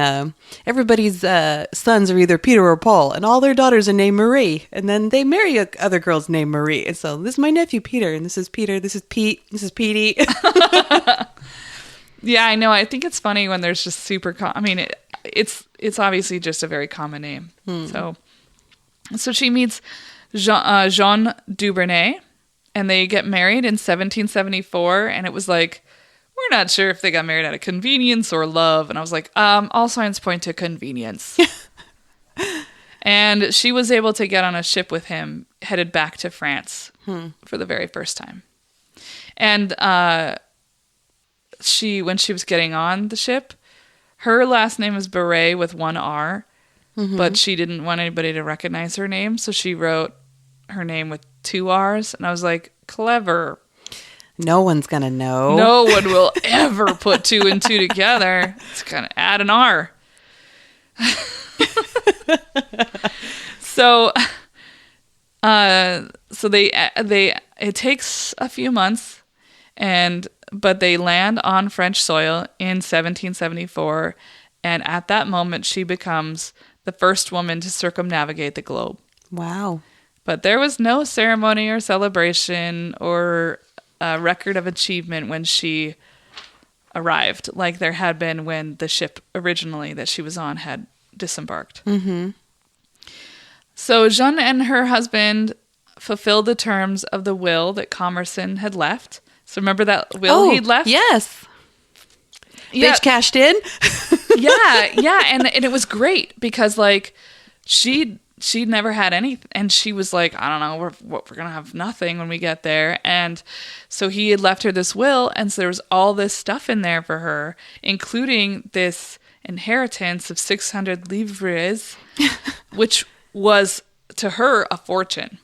[SPEAKER 2] everybody's sons are either Peter or Paul, and all their daughters are named Marie, and then they marry other girls named Marie. And so this is my nephew Peter, and this is Peter, this is Pete, this is Petey.
[SPEAKER 1] Yeah, I know. I think it's funny when there's just super. It's obviously just a very common name. So she meets Jean Dubernay. And they get married in 1774, and it was like, we're not sure if they got married out of convenience or love. And I was like, all signs point to convenience. And she was able to get on a ship with him, headed back to France for the very first time. And when she was getting on the ship, her last name was Baret with one R, but she didn't want anybody to recognize her name, so she wrote her name with 2 R's, and I was like, clever.
[SPEAKER 2] No one's gonna know.
[SPEAKER 1] No one will ever put 2 and 2 together. It's gonna add an R. So it takes a few months, but they land on French soil in 1774, and at that moment she becomes the first woman to circumnavigate the globe.
[SPEAKER 2] Wow.
[SPEAKER 1] But there was no ceremony or celebration or a record of achievement when she arrived, like there had been when the ship originally that she was on had disembarked. So Jeanne and her husband fulfilled the terms of the will that Commerson had left. So remember that will he'd left?
[SPEAKER 2] Yes.
[SPEAKER 1] Yeah.
[SPEAKER 2] Bitch cashed in.
[SPEAKER 1] yeah. And it was great because like she'd never had anything, and she was like, I don't know, we're gonna have nothing when we get there. And so he had left her this will, and so there was all this stuff in there for her, including this inheritance of 600 livres, which was to her a fortune.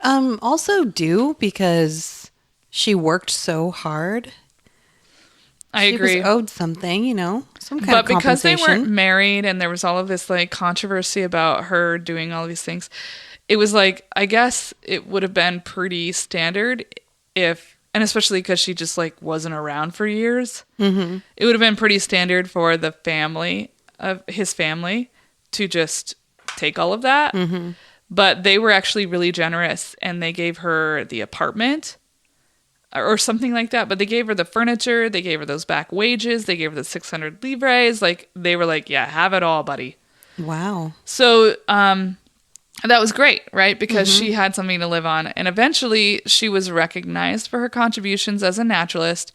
[SPEAKER 2] Also due because she worked so hard.
[SPEAKER 1] I agree.
[SPEAKER 2] She was owed something, some kind of compensation. But
[SPEAKER 1] because they weren't married and there was all of this like controversy about her doing all these things, it was like, I guess it would have been pretty standard and especially because she just like wasn't around for years, it would have been pretty standard for the family of his family to just take all of that. But they were actually really generous, and they gave her the apartment or something like that, but they gave her the furniture, they gave her those back wages, they gave her the 600 livres, like, they were like, yeah, have it all, buddy.
[SPEAKER 2] Wow.
[SPEAKER 1] So, that was great, right? Because she had something to live on, and eventually she was recognized for her contributions as a naturalist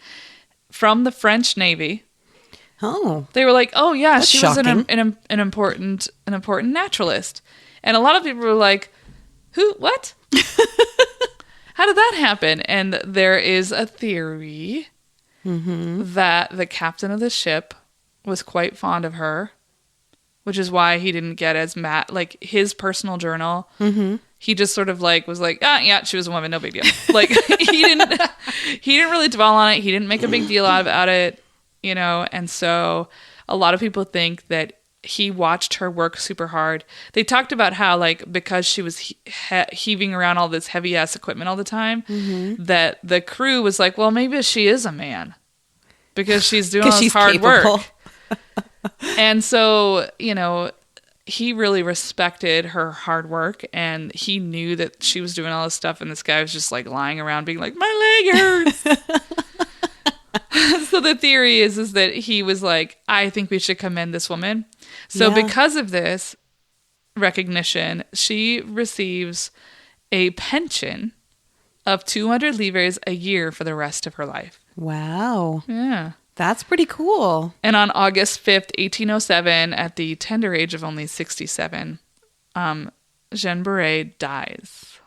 [SPEAKER 1] from the French Navy.
[SPEAKER 2] Oh.
[SPEAKER 1] They were like, oh yeah, she was
[SPEAKER 2] shocking.
[SPEAKER 1] an important naturalist. And a lot of people were like, who, what? how did that happen? And there is a theory that the captain of the ship was quite fond of her, which is why he didn't get as mad. Like, his personal journal, he just sort of like was like, yeah, she was a woman, no big deal. Like, he didn't really dwell on it. He didn't make a big deal about it, you know. And so a lot of people think that he watched her work super hard. They talked about how, like, because she was heaving around all this heavy ass equipment all the time, that the crew was like, well, maybe she is a man because she's doing all this hard work. And so, you know, he really respected her hard work, and he knew that she was doing all this stuff, and this guy was just like lying around being like, my leg hurts. So the theory is that he was like, I think we should commend this woman. So because of this recognition, she receives a pension of 200 livres a year for the rest of her life.
[SPEAKER 2] Wow.
[SPEAKER 1] Yeah.
[SPEAKER 2] That's pretty cool.
[SPEAKER 1] And on August 5th, 1807, at the tender age of only 67, Jeanne Baret dies.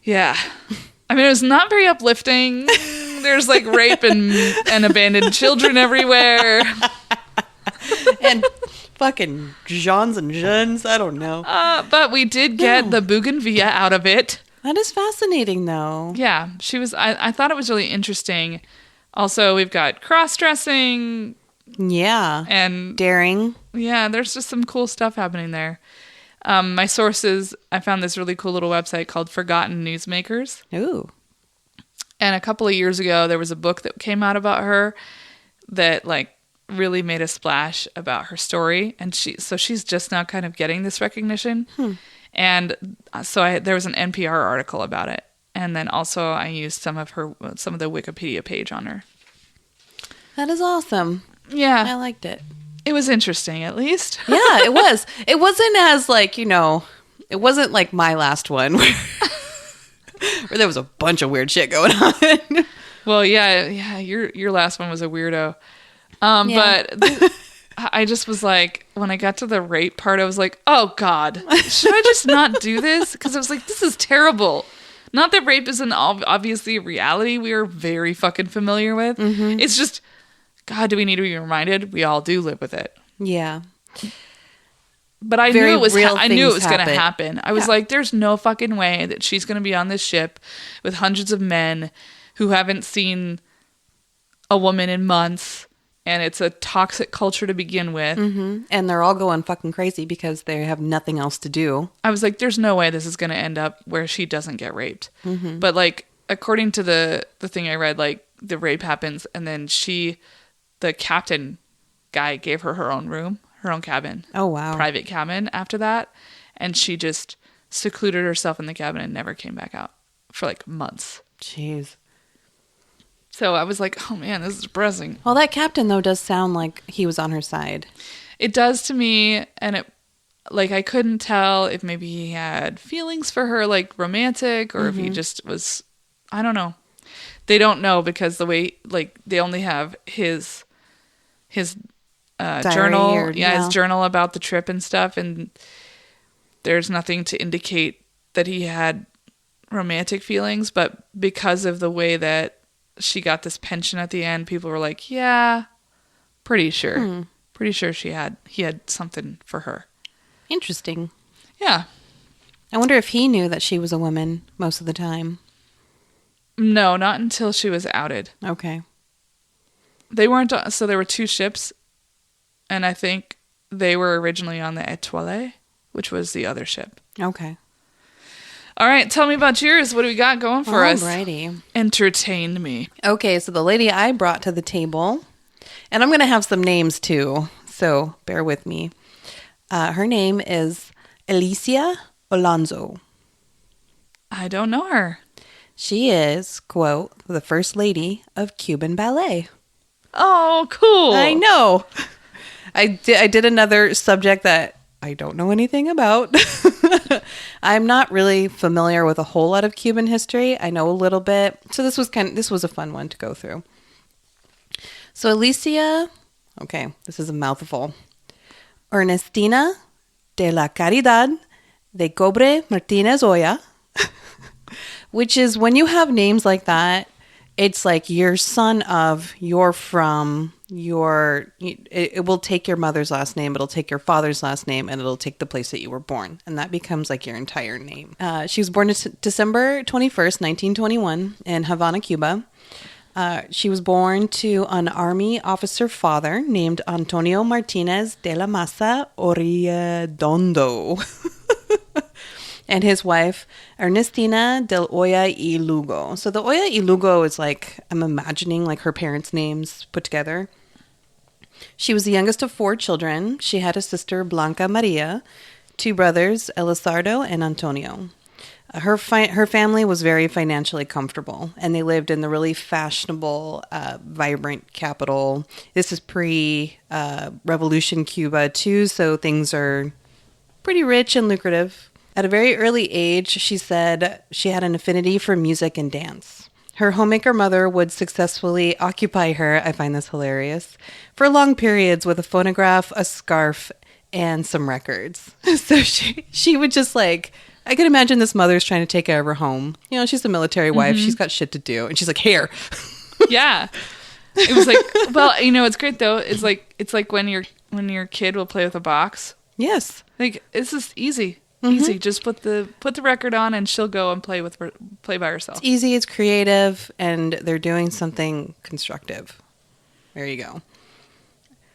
[SPEAKER 1] Yeah. I mean, it was not very uplifting. There's like rape and abandoned children everywhere.
[SPEAKER 2] And fucking Jeans and Jeans, I don't know.
[SPEAKER 1] But we did get the bougainvillea out of it.
[SPEAKER 2] That is fascinating, though.
[SPEAKER 1] Yeah, she was. I thought it was really interesting. Also, we've got cross-dressing.
[SPEAKER 2] Yeah.
[SPEAKER 1] And
[SPEAKER 2] daring.
[SPEAKER 1] Yeah, there's just some cool stuff happening there. My sources, I found this really cool little website called Forgotten Newsmakers.
[SPEAKER 2] Ooh.
[SPEAKER 1] And a couple of years ago, there was a book that came out about her that, like, really made a splash about her story. And she's just now kind of getting this recognition. And so there was an NPR article about it. And then also I used some of the Wikipedia page on her.
[SPEAKER 2] That is awesome.
[SPEAKER 1] Yeah.
[SPEAKER 2] I liked it.
[SPEAKER 1] It was interesting, at least.
[SPEAKER 2] Yeah, it was. It wasn't as, like, you know, it wasn't like my last one where there was a bunch of weird shit going on.
[SPEAKER 1] Well, yeah, your last one was a weirdo. But I just was like, when I got to the rape part, I was like, oh God, should I just not do this? Because I was like, this is terrible. Not that rape isn't obviously a reality we are very fucking familiar with. It's just, God, do we need to be reminded? We all do live with it.
[SPEAKER 2] Yeah.
[SPEAKER 1] But I knew it was going to happen. I was like, there's no fucking way that she's going to be on this ship with hundreds of men who haven't seen a woman in months. And it's a toxic culture to begin with.
[SPEAKER 2] And they're all going fucking crazy because they have nothing else to do. I
[SPEAKER 1] was like, there's no way this is going to end up where she doesn't get raped. But, like, according to the thing I read, like, the rape happens, and then the captain guy gave her own room, her own cabin.
[SPEAKER 2] Oh, wow.
[SPEAKER 1] Private cabin after that. And she just secluded herself in the cabin and never came back out for, like, months.
[SPEAKER 2] Jeez.
[SPEAKER 1] So I was like, oh man, this is depressing.
[SPEAKER 2] Well, that captain, though, does sound like he was on her side.
[SPEAKER 1] It does to me, and it, like, I couldn't tell if maybe he had feelings for her, like, romantic, or if he just was, I don't know. They don't know because the way, like, they only have his journal. His journal about the trip and stuff, and there's nothing to indicate that he had romantic feelings, but because of the way that she got this pension at the end, people were like, yeah, pretty sure. Pretty sure he had something for her.
[SPEAKER 2] Interesting.
[SPEAKER 1] Yeah.
[SPEAKER 2] I wonder if he knew that she was a woman most of the time.
[SPEAKER 1] No, not until she was outed.
[SPEAKER 2] Okay.
[SPEAKER 1] They weren't, so there were two ships, and I think they were originally on the Étoile, which was the other ship.
[SPEAKER 2] Okay.
[SPEAKER 1] All right, tell me about yours. What do we got going for us?
[SPEAKER 2] Alrighty.
[SPEAKER 1] Entertain me.
[SPEAKER 2] Okay, so the lady I brought to the table, and I'm going to have some names too, so bear with me. Her name is Alicia Alonso.
[SPEAKER 1] I don't know her.
[SPEAKER 2] She is, quote, the first lady of Cuban ballet.
[SPEAKER 1] Oh, cool.
[SPEAKER 2] I know. I did another subject that I don't know anything about. I'm not really familiar with a whole lot of Cuban history. I know a little bit. So this was a fun one to go through. So Alicia, okay, this is a mouthful. Ernestina de la Caridad de Cobre Martínez Oya. Which is when you have names like that, it's like you're son of, you're from, it will take your mother's last name, it'll take your father's last name, and it'll take the place that you were born. And that becomes like your entire name. She was born December 21st, 1921 in Havana, Cuba. She was born to an army officer father named Antonio Martinez de la Maza Orredondo. And his wife, Ernestina del Hoya y Lugo. So the Hoya y Lugo is like, I'm imagining like her parents' names put together. She was the youngest of 4 children. She had a sister, Blanca Maria, 2 brothers, Elisardo and Antonio. Her family was very financially comfortable, and they lived in the really fashionable, vibrant capital. This is pre-revolution Cuba, too, so things are pretty rich and lucrative. At a very early age, she said she had an affinity for music and dance. Her homemaker mother would successfully occupy her, I find this hilarious, for long periods with a phonograph, a scarf, and some records. So she would just like, I could imagine this mother's trying to take care of her home. You know, she's a military wife. She's got shit to do. And she's like, here.
[SPEAKER 1] Yeah. It was like, well, you know, what's great though. It's like when your kid will play with a box.
[SPEAKER 2] Yes.
[SPEAKER 1] Like, it's just easy. Easy. Just put the record on and she'll go and play by herself.
[SPEAKER 2] It's easy, it's creative, and they're doing something constructive. There you go.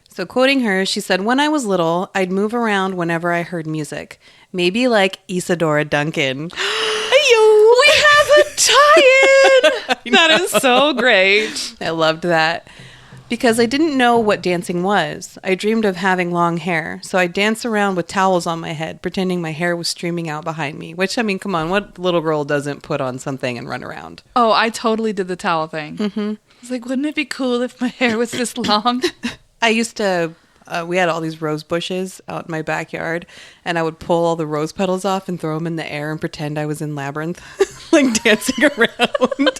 [SPEAKER 2] So quoting her, she said, "When I was little, I'd move around whenever I heard music. Maybe like Isadora Duncan."
[SPEAKER 1] Ayo! We have a tie-in! That is so great.
[SPEAKER 2] I loved that. Because I didn't know what dancing was. I dreamed of having long hair, so I'd dance around with towels on my head, pretending my hair was streaming out behind me. Which, I mean, come on, what little girl doesn't put on something and run around?
[SPEAKER 1] Oh, I totally did the towel thing. I was like, wouldn't it be cool if my hair was this long?
[SPEAKER 2] I used to, we had all these rose bushes out in my backyard, and I would pull all the rose petals off and throw them in the air and pretend I was in Labyrinth, like dancing around.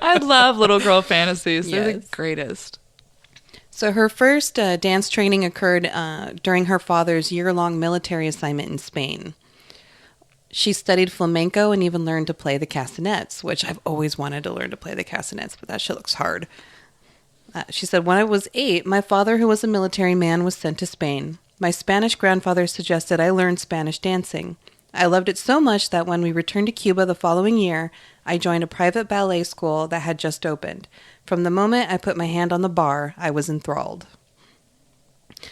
[SPEAKER 1] I love little girl fantasies. They're the greatest.
[SPEAKER 2] So her first dance training occurred during her father's year-long military assignment in Spain. She studied flamenco and even learned to play the castanets, which I've always wanted to learn to play the castanets, but that shit looks hard. She said, "When I was 8, my father, who was a military man, was sent to Spain. My Spanish grandfather suggested I learn Spanish dancing. I loved it so much that when we returned to Cuba the following year, I joined a private ballet school that had just opened. From the moment I put my hand on the bar, I was enthralled."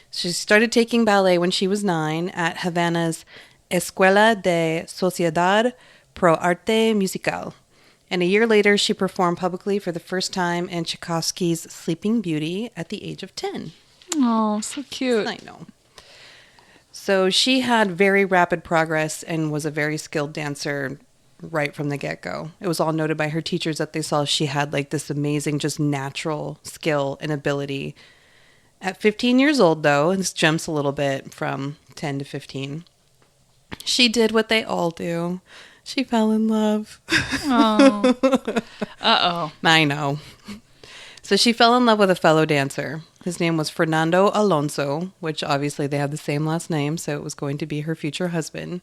[SPEAKER 2] She started taking ballet when she was 9 at Havana's Escuela de Sociedad Pro Arte Musical. And a year later, she performed publicly for the first time in Tchaikovsky's Sleeping Beauty at the age of 10.
[SPEAKER 1] Oh, so cute.
[SPEAKER 2] I know. So she had very rapid progress and was a very skilled dancer right from the get-go. It was all noted by her teachers that they saw she had like this amazing, just natural skill and ability. At 15 years old, though, and this jumps a little bit from 10 to 15, she did what they all do. She fell in love.
[SPEAKER 1] Oh. Uh-oh.
[SPEAKER 2] I know. So she fell in love with a fellow dancer. His name was Fernando Alonso, which obviously they have the same last name, so it was going to be her future husband.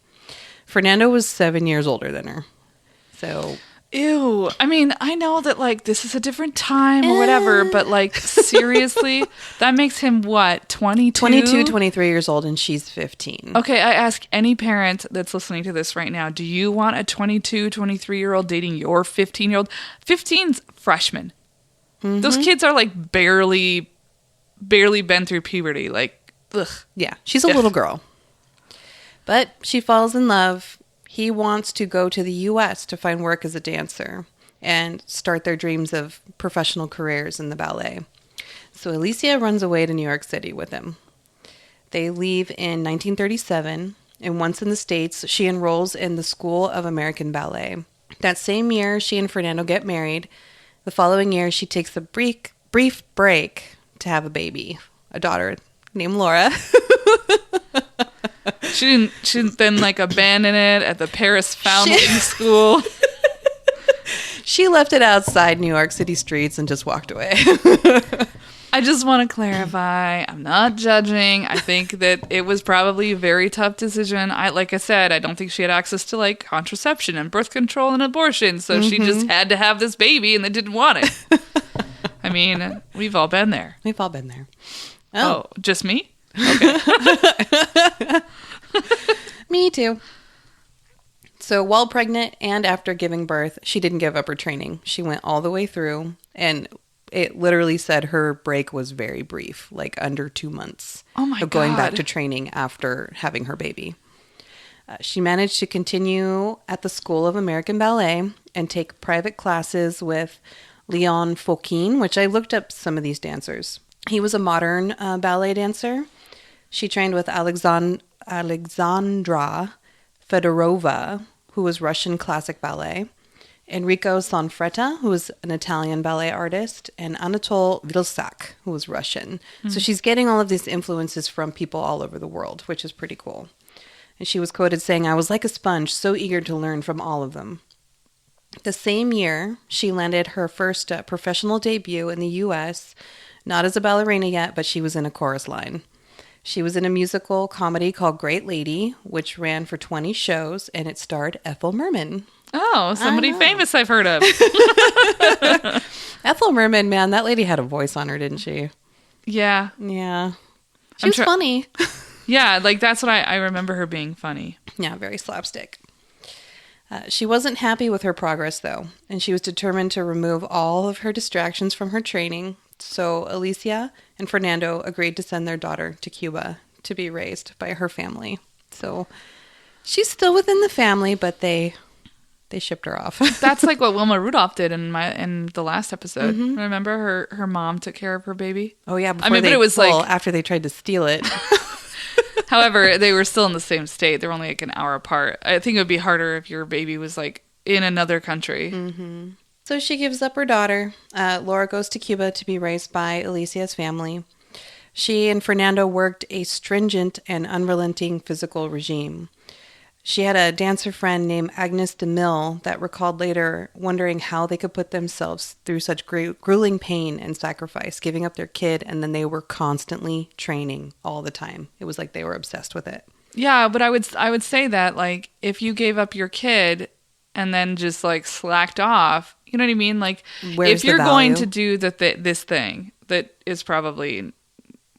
[SPEAKER 2] Fernando was 7 years older than her. So...
[SPEAKER 1] Ew. I mean, I know that, like, this is a different time or whatever, but, like, seriously? That makes him, what, 22?
[SPEAKER 2] 22, 23 years old, and she's 15.
[SPEAKER 1] Okay, I ask any parent that's listening to this right now, do you want a 22, 23-year-old dating your 15-year-old? 15's freshman. Mm-hmm. Those kids are, like, barely been through puberty. Like, ugh.
[SPEAKER 2] Yeah, she's a little girl. But she falls in love. He wants to go to the U.S. to find work as a dancer and start their dreams of professional careers in the ballet. So Alicia runs away to New York City with him. They leave in 1937, and once in the States, she enrolls in the School of American Ballet. That same year, she and Fernando get married. The following year, she takes a brief break to have a baby, a daughter named Laura.
[SPEAKER 1] She didn't then like abandon it at the Paris Foundling School.
[SPEAKER 2] She left it outside New York City streets and just walked away.
[SPEAKER 1] I just want to clarify, I'm not judging. I think that it was probably a very tough decision. Like I said, I don't think she had access to like contraception and birth control and abortion. So she just had to have this baby and they didn't want it. I mean, we've all been there.
[SPEAKER 2] We've all been there.
[SPEAKER 1] Oh, just me? Okay.
[SPEAKER 2] Me too. So while pregnant and after giving birth, she didn't give up her training. She went all the way through, and it literally said her break was very brief, like under 2 months of going back to training after having her baby. She managed to continue at the School of American Ballet and take private classes with Leon Fokine, which I looked up some of these dancers. He was a modern ballet dancer. She trained with Alexandra Fedorova, who was Russian classic ballet, Enrico Sanfretta, who was an Italian ballet artist, and Anatole Vilsack, who was Russian. So she's getting all of these influences from people all over the world, which is pretty cool. And she was quoted saying, "I was like a sponge, so eager to learn from all of them." The same year, she landed her first professional debut in the U.S., not as a ballerina yet, but she was in a chorus line. She was in a musical comedy called Great Lady, which ran for 20 shows, and it starred Ethel Merman.
[SPEAKER 1] Oh, somebody famous I've heard of.
[SPEAKER 2] Ethel Merman, man, that lady had a voice on her, didn't she?
[SPEAKER 1] Yeah.
[SPEAKER 2] Yeah. She was funny.
[SPEAKER 1] Yeah, like that's what I remember her being funny.
[SPEAKER 2] Yeah, very slapstick. She wasn't happy with her progress, though, and she was determined to remove all of her distractions from her training. So Alicia and Fernando agreed to send their daughter to Cuba to be raised by her family. So she's still within the family, but they shipped her off.
[SPEAKER 1] That's like what Wilma Rudolph did in the last episode. Remember her mom took care of her baby?
[SPEAKER 2] Oh yeah,
[SPEAKER 1] but it was like
[SPEAKER 2] after they tried to steal it.
[SPEAKER 1] However, they were still in the same state. They were only like an hour apart. I think it would be harder if your baby was like in another country.
[SPEAKER 2] Mm-hmm. So she gives up her daughter. Laura goes to Cuba to be raised by Alicia's family. She and Fernando worked a stringent and unrelenting physical regime. She had a dancer friend named Agnes de Mille that recalled later wondering how they could put themselves through such grueling pain and sacrifice, giving up their kid, and then they were constantly training all the time. It was like they were obsessed with it. Yeah,
[SPEAKER 1] but I would say that like if you gave up your kid and then just like slacked off, you know what I mean? Like if you're going to do this thing that is probably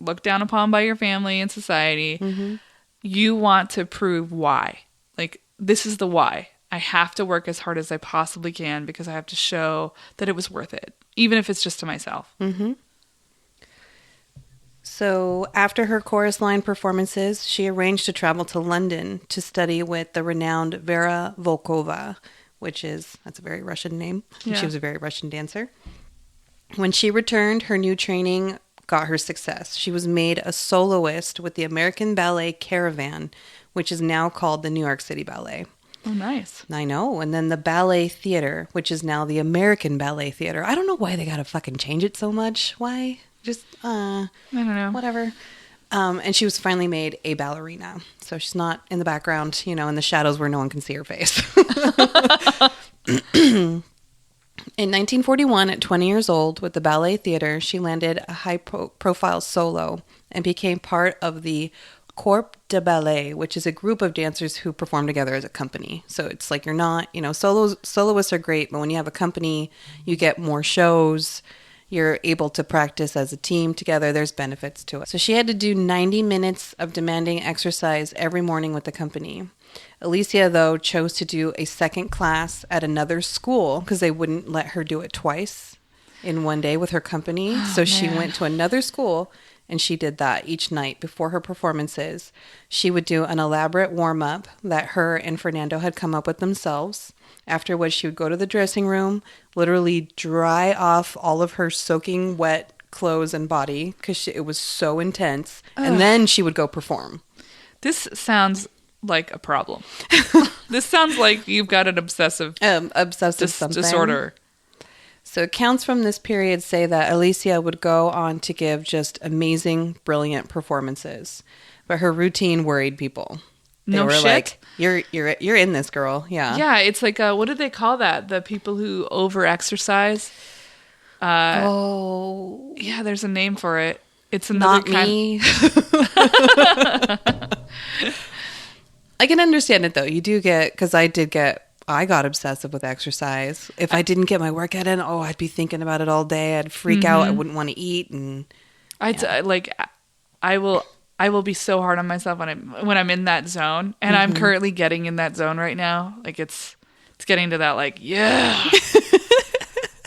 [SPEAKER 1] looked down upon by your family and society, you want to prove why. Like, this is the why. I have to work as hard as I possibly can because I have to show that it was worth it, even if it's just to myself.
[SPEAKER 2] So after her chorus line performances, she arranged to travel to London to study with the renowned Vera Volkova, that's a very Russian name. Yeah. She was a very Russian dancer. When she returned, her new training got her success. She was made a soloist with the American Ballet Caravan, which is now called the New York City Ballet.
[SPEAKER 1] Oh, nice.
[SPEAKER 2] I know. And then the Ballet Theater, which is now the American Ballet Theater. I don't know why they got to fucking change it so much. Why? Just,
[SPEAKER 1] I don't know.
[SPEAKER 2] Whatever. And she was finally made a ballerina. So she's not in the background, in the shadows where no one can see her face. In 1941, at 20 years old, with the Ballet Theater, she landed a high-profile solo and became part of the Corps de Ballet, which is a group of dancers who perform together as a company. So it's like you're not, soloists are great, but when you have a company, you get more shows. You're able to practice as a team together. There's benefits to it. So she had to do 90 minutes of demanding exercise every morning with the company. Alicia, though, chose to do a second class at another school because they wouldn't let her do it twice in one day with her company. She went to another school, and she did that each night before her performances. She would do an elaborate warm-up that her and Fernando had come up with themselves, after which she would go to the dressing room, literally dry off all of her soaking wet clothes and body because it was so intense, and then she would go perform.
[SPEAKER 1] This sounds like a problem. This sounds like you've got an obsessive disorder.
[SPEAKER 2] So accounts from this period say that Alicia would go on to give just amazing, brilliant performances, but her routine worried people. They were like, "You're in this, girl." Yeah.
[SPEAKER 1] Yeah, it's like what do they call that? The people who over-exercise. Yeah, there's a name for it. It's another
[SPEAKER 2] Not me. I can understand it though. You do get, because I got obsessive with exercise. If I didn't get my workout in, I'd be thinking about it all day. I'd freak out. I wouldn't want to eat, and
[SPEAKER 1] I will be so hard on myself when I'm in that zone, and I'm currently getting in that zone right now. Like it's getting to that, like, yeah.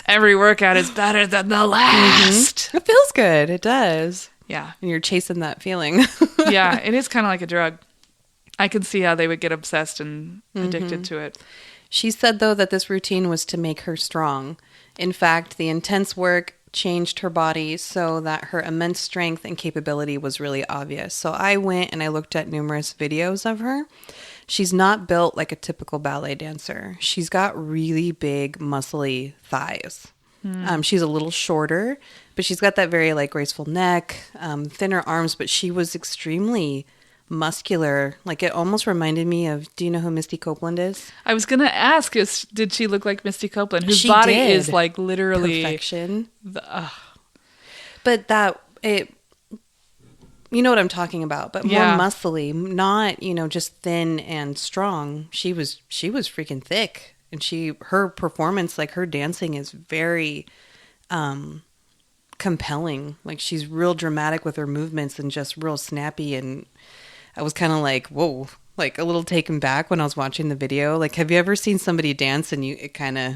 [SPEAKER 1] Every workout is better than the last.
[SPEAKER 2] It feels good. It does.
[SPEAKER 1] Yeah.
[SPEAKER 2] And you're chasing that feeling.
[SPEAKER 1] Yeah, it is kind of like a drug. I can see how they would get obsessed and addicted to it.
[SPEAKER 2] She said, though, that this routine was to make her strong. In fact, the intense work changed her body so that her immense strength and capability was really obvious. So I went and I looked at numerous videos of her. She's not built like a typical ballet dancer. She's got really big, muscly thighs. She's a little shorter, but she's got that very like graceful neck, thinner arms, but she was extremely muscular. Like it almost reminded me of, do you know who Misty Copeland is?
[SPEAKER 1] I was going to ask, did she look like Misty Copeland? Whose
[SPEAKER 2] She
[SPEAKER 1] body
[SPEAKER 2] did.
[SPEAKER 1] is like literally
[SPEAKER 2] Perfection. But you know what I'm talking about, but more muscly, not, just thin and strong. She was freaking thick, and her performance, like her dancing is very compelling. Like she's real dramatic with her movements and just real snappy. And I was kind of like, whoa, like a little taken back when I was watching the video. Like, have you ever seen somebody dance and it kind of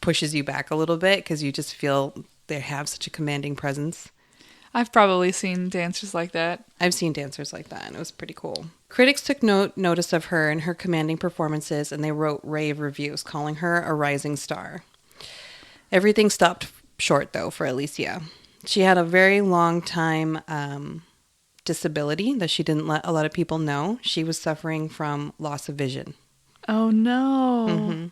[SPEAKER 2] pushes you back a little bit because you just feel they have such a commanding presence?
[SPEAKER 1] I've probably seen dancers like that.
[SPEAKER 2] I've seen dancers like that, and it was pretty cool. Critics took notice of her and her commanding performances, and they wrote rave reviews, calling her a rising star. Everything stopped short, though, for Alicia. She had a very long time disability that she didn't let a lot of people know. She was suffering from loss of vision.
[SPEAKER 1] Oh, no.
[SPEAKER 2] Mm-hmm.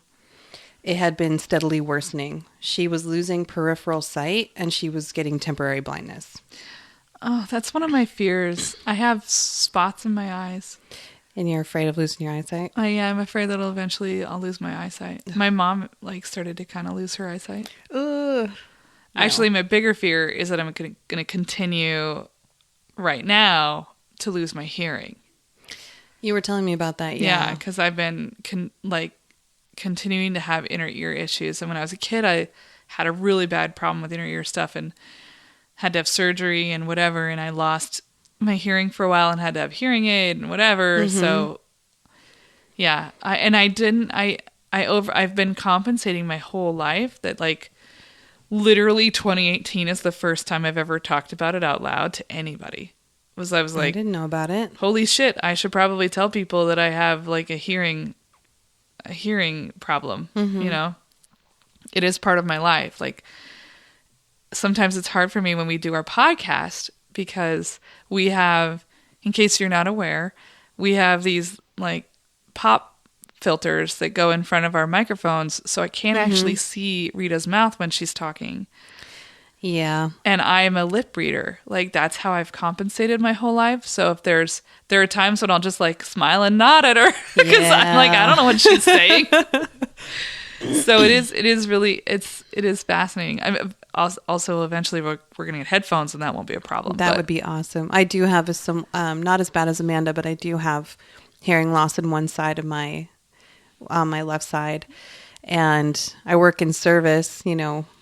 [SPEAKER 2] It had been steadily worsening. She was losing peripheral sight, and she was getting temporary blindness.
[SPEAKER 1] Oh, that's one of my fears. I have spots in my eyes.
[SPEAKER 2] And you're afraid of losing your eyesight?
[SPEAKER 1] Yeah, I'm afraid that I'll lose my eyesight. My mom started to kind of lose her eyesight.
[SPEAKER 2] Ugh.
[SPEAKER 1] Actually, my bigger fear is that I'm going to continue right now to lose my hearing.
[SPEAKER 2] You were telling me about that,
[SPEAKER 1] yeah. Yeah, because I've been continuing to have inner ear issues. And when I was a kid, I had a really bad problem with inner ear stuff and had to have surgery and whatever. And I lost my hearing for a while and had to have hearing aid and whatever. Mm-hmm. So yeah, I've been compensating my whole life that like literally 2018 is the first time I've ever talked about it out loud to anybody. I was like,
[SPEAKER 2] I didn't know about it.
[SPEAKER 1] Holy shit. I should probably tell people that I have like a hearing problem. Mm-hmm. It is part of my life. Like sometimes it's hard for me when we do our podcast because we have, in case you're not aware, we have these like pop filters that go in front of our microphones. So I can't actually see Rita's mouth when she's talking.
[SPEAKER 2] Yeah.
[SPEAKER 1] And I am a lip reader. Like that's how I've compensated my whole life. So if there are times when I'll just like smile and nod at her because I'm like, I don't know what she's saying. So it is fascinating. I'm also eventually we're going to get headphones and that won't be a problem.
[SPEAKER 2] That would be awesome. I do have some, not as bad as Amanda, but I do have hearing loss in one side of on my left side. And I work in service,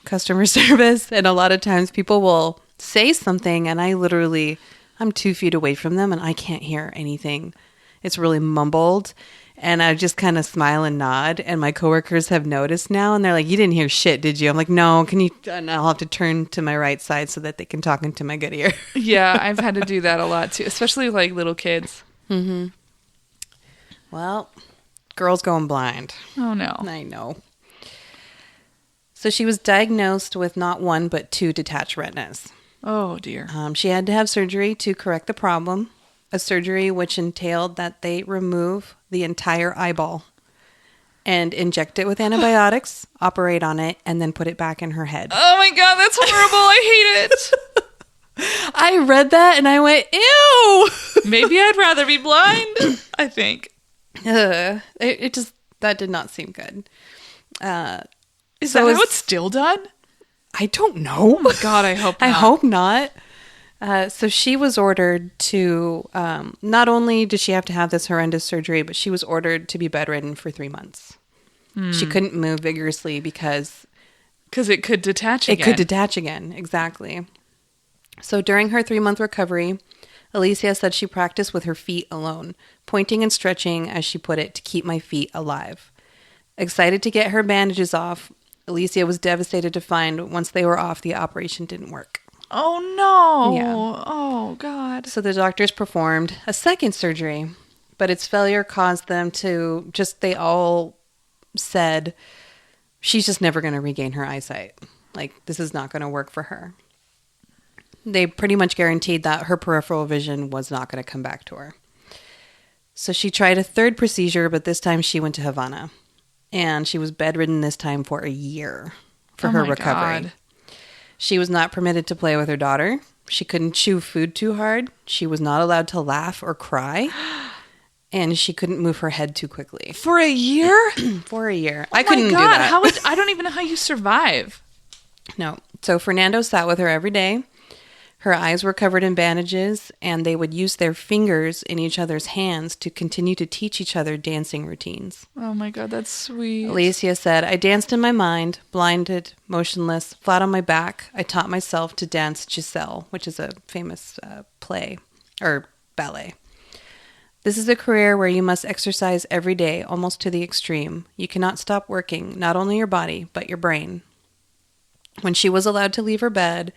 [SPEAKER 2] customer service. And a lot of times people will say something and I'm 2 feet away from them and I can't hear anything. It's really mumbled. And I just kind of smile and nod. And my coworkers have noticed now. And they're like, you didn't hear shit, did you? I'm like, no, can you? And I'll have to turn to my right side so that they can talk into my good ear.
[SPEAKER 1] Yeah, I've had to do that a lot too, especially with like little kids.
[SPEAKER 2] Mm-hmm. Well, girl's going blind.
[SPEAKER 1] Oh, no.
[SPEAKER 2] I know. So she was diagnosed with not one, but 2 detached retinas.
[SPEAKER 1] Oh, dear.
[SPEAKER 2] She had to have surgery to correct the problem, a surgery which entailed that they remove the entire eyeball and inject it with antibiotics, operate on it, and then put it back in her head.
[SPEAKER 1] Oh, my God. That's horrible. I hate it.
[SPEAKER 2] I read that and I went, ew.
[SPEAKER 1] Maybe I'd rather be blind, I think.
[SPEAKER 2] That did not seem good.
[SPEAKER 1] Is that how it's still done?
[SPEAKER 2] I don't know.
[SPEAKER 1] Oh my God, I hope not.
[SPEAKER 2] I hope not. So she was ordered to, not only did she have to have this horrendous surgery, but she was ordered to be bedridden for 3 months. She couldn't move vigorously because
[SPEAKER 1] it could detach again.
[SPEAKER 2] It could detach again, exactly. So during her 3-month recovery, Alicia said she practiced with her feet alone, pointing and stretching, as she put it, to keep my feet alive. Excited to get her bandages off, Alicia was devastated to find once they were off, the operation didn't work.
[SPEAKER 1] Oh, no.
[SPEAKER 2] Yeah.
[SPEAKER 1] Oh, God.
[SPEAKER 2] So the doctors performed a second surgery, but its failure caused them to they all said, she's just never going to regain her eyesight. Like, this is not going to work for her. They pretty much guaranteed that her peripheral vision was not going to come back to her. So she tried a third procedure, but this time she went to Havana. And she was bedridden this time for a year for her recovery. God. She was not permitted to play with her daughter. She couldn't chew food too hard. She was not allowed to laugh or cry. And she couldn't move her head too quickly.
[SPEAKER 1] For a year?
[SPEAKER 2] For a year.
[SPEAKER 1] Oh
[SPEAKER 2] I couldn't do that.
[SPEAKER 1] I don't even know how you survive.
[SPEAKER 2] No. So Fernando sat with her every day. Her eyes were covered in bandages, and they would use their fingers in each other's hands to continue to teach each other dancing routines.
[SPEAKER 1] Oh my God, that's sweet.
[SPEAKER 2] Alicia said, I danced in my mind, blinded, motionless, flat on my back. I taught myself to dance Giselle, which is a famous play or ballet. This is a career where you must exercise every day, almost to the extreme. You cannot stop working, not only your body, but your brain. When she was allowed to leave her bed,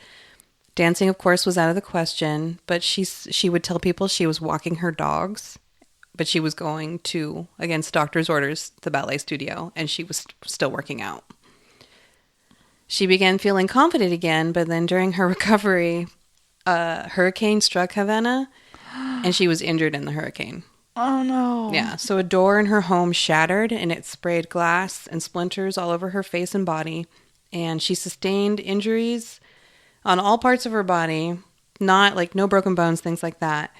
[SPEAKER 2] dancing, of course, was out of the question, but she would tell people she was walking her dogs, but she was going to, against doctor's orders, the ballet studio, and she was still working out. She began feeling confident again, but then during her recovery, a hurricane struck Havana, and she was injured in the hurricane.
[SPEAKER 1] Oh, no.
[SPEAKER 2] Yeah, so a door in her home shattered, and it sprayed glass and splinters all over her face and body, and she sustained injuries on all parts of her body, not like no broken bones, things like that.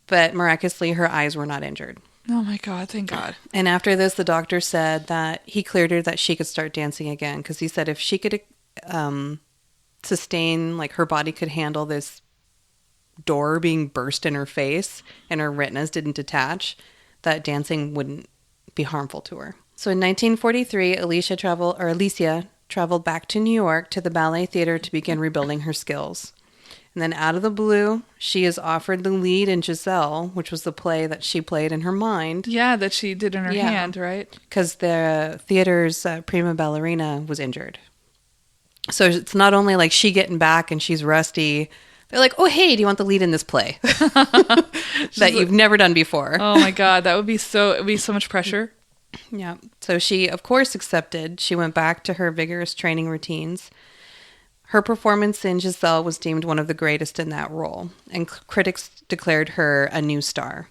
[SPEAKER 2] But miraculously, her eyes were not injured.
[SPEAKER 1] Oh my God, thank God.
[SPEAKER 2] And after this, the doctor said that he cleared her that she could start dancing again. Because he said if she could sustain, like her body could handle this door being burst in her face and her retinas didn't detach, that dancing wouldn't be harmful to her. So in 1943, Alicia traveled back to New York to the ballet theater to begin rebuilding her skills. And then out of the blue, she is offered the lead in Giselle, which was the play that she played in her mind.
[SPEAKER 1] Yeah, that she did in her hand, right?
[SPEAKER 2] Because the theater's prima ballerina was injured. So it's not only like she getting back and she's rusty. They're like, oh, hey, do you want the lead in this play? that you've never done before.
[SPEAKER 1] Oh my God, it'd be so much pressure.
[SPEAKER 2] Yeah. So she, of course, accepted. She went back to her vigorous training routines. Her performance in Giselle was deemed one of the greatest in that role, and critics declared her a new star.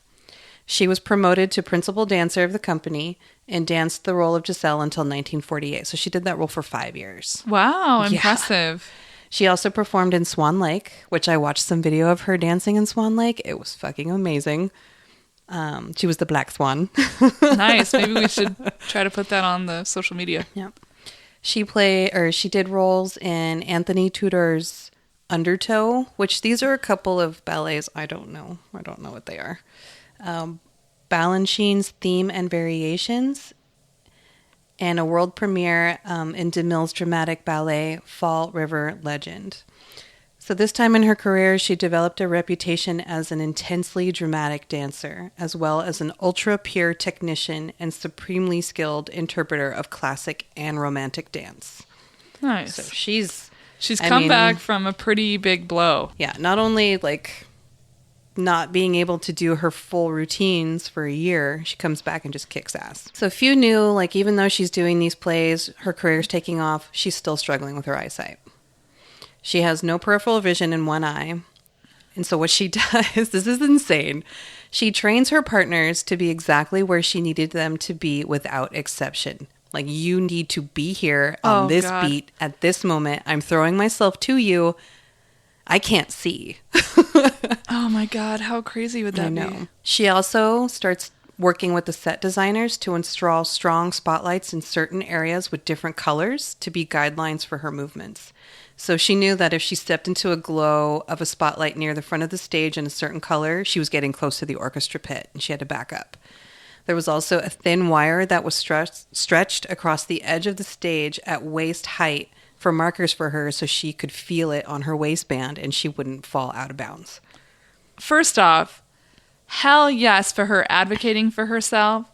[SPEAKER 2] She was promoted to principal dancer of the company and danced the role of Giselle until 1948. So she did that role for 5 years.
[SPEAKER 1] Wow, impressive.
[SPEAKER 2] Yeah. She also performed in Swan Lake, which I watched some video of her dancing in Swan Lake. It was fucking amazing. She was the Black Swan.
[SPEAKER 1] Nice. Maybe we should try to put that on the social media.
[SPEAKER 2] Yeah. She did roles in Anthony Tudor's Undertow, which these are a couple of ballets. I don't know what they are. Balanchine's Theme and Variations, and a world premiere in DeMille's dramatic ballet, Fall River Legend. So this time in her career, she developed a reputation as an intensely dramatic dancer, as well as an ultra-pure technician and supremely skilled interpreter of classic and romantic dance.
[SPEAKER 1] Nice.
[SPEAKER 2] So she's
[SPEAKER 1] come back from a pretty big blow.
[SPEAKER 2] Yeah, not only like not being able to do her full routines for a year, she comes back and just kicks ass. So few knew, like even though she's doing these plays, her career's taking off, she's still struggling with her eyesight. She has no peripheral vision in one eye. And so what she does, this is insane. She trains her partners to be exactly where she needed them to be without exception. Like, you need to be here on this beat at this moment. I'm throwing myself to you. I can't see.
[SPEAKER 1] Oh my God, how crazy would that be?
[SPEAKER 2] She also starts working with the set designers to install strong spotlights in certain areas with different colors to be guidelines for her movements. So she knew that if she stepped into a glow of a spotlight near the front of the stage in a certain color, she was getting close to the orchestra pit and she had to back up. There was also a thin wire that was stretched across the edge of the stage at waist height for markers for her so she could feel it on her waistband and she wouldn't fall out of bounds.
[SPEAKER 1] First off, hell yes for her advocating for herself.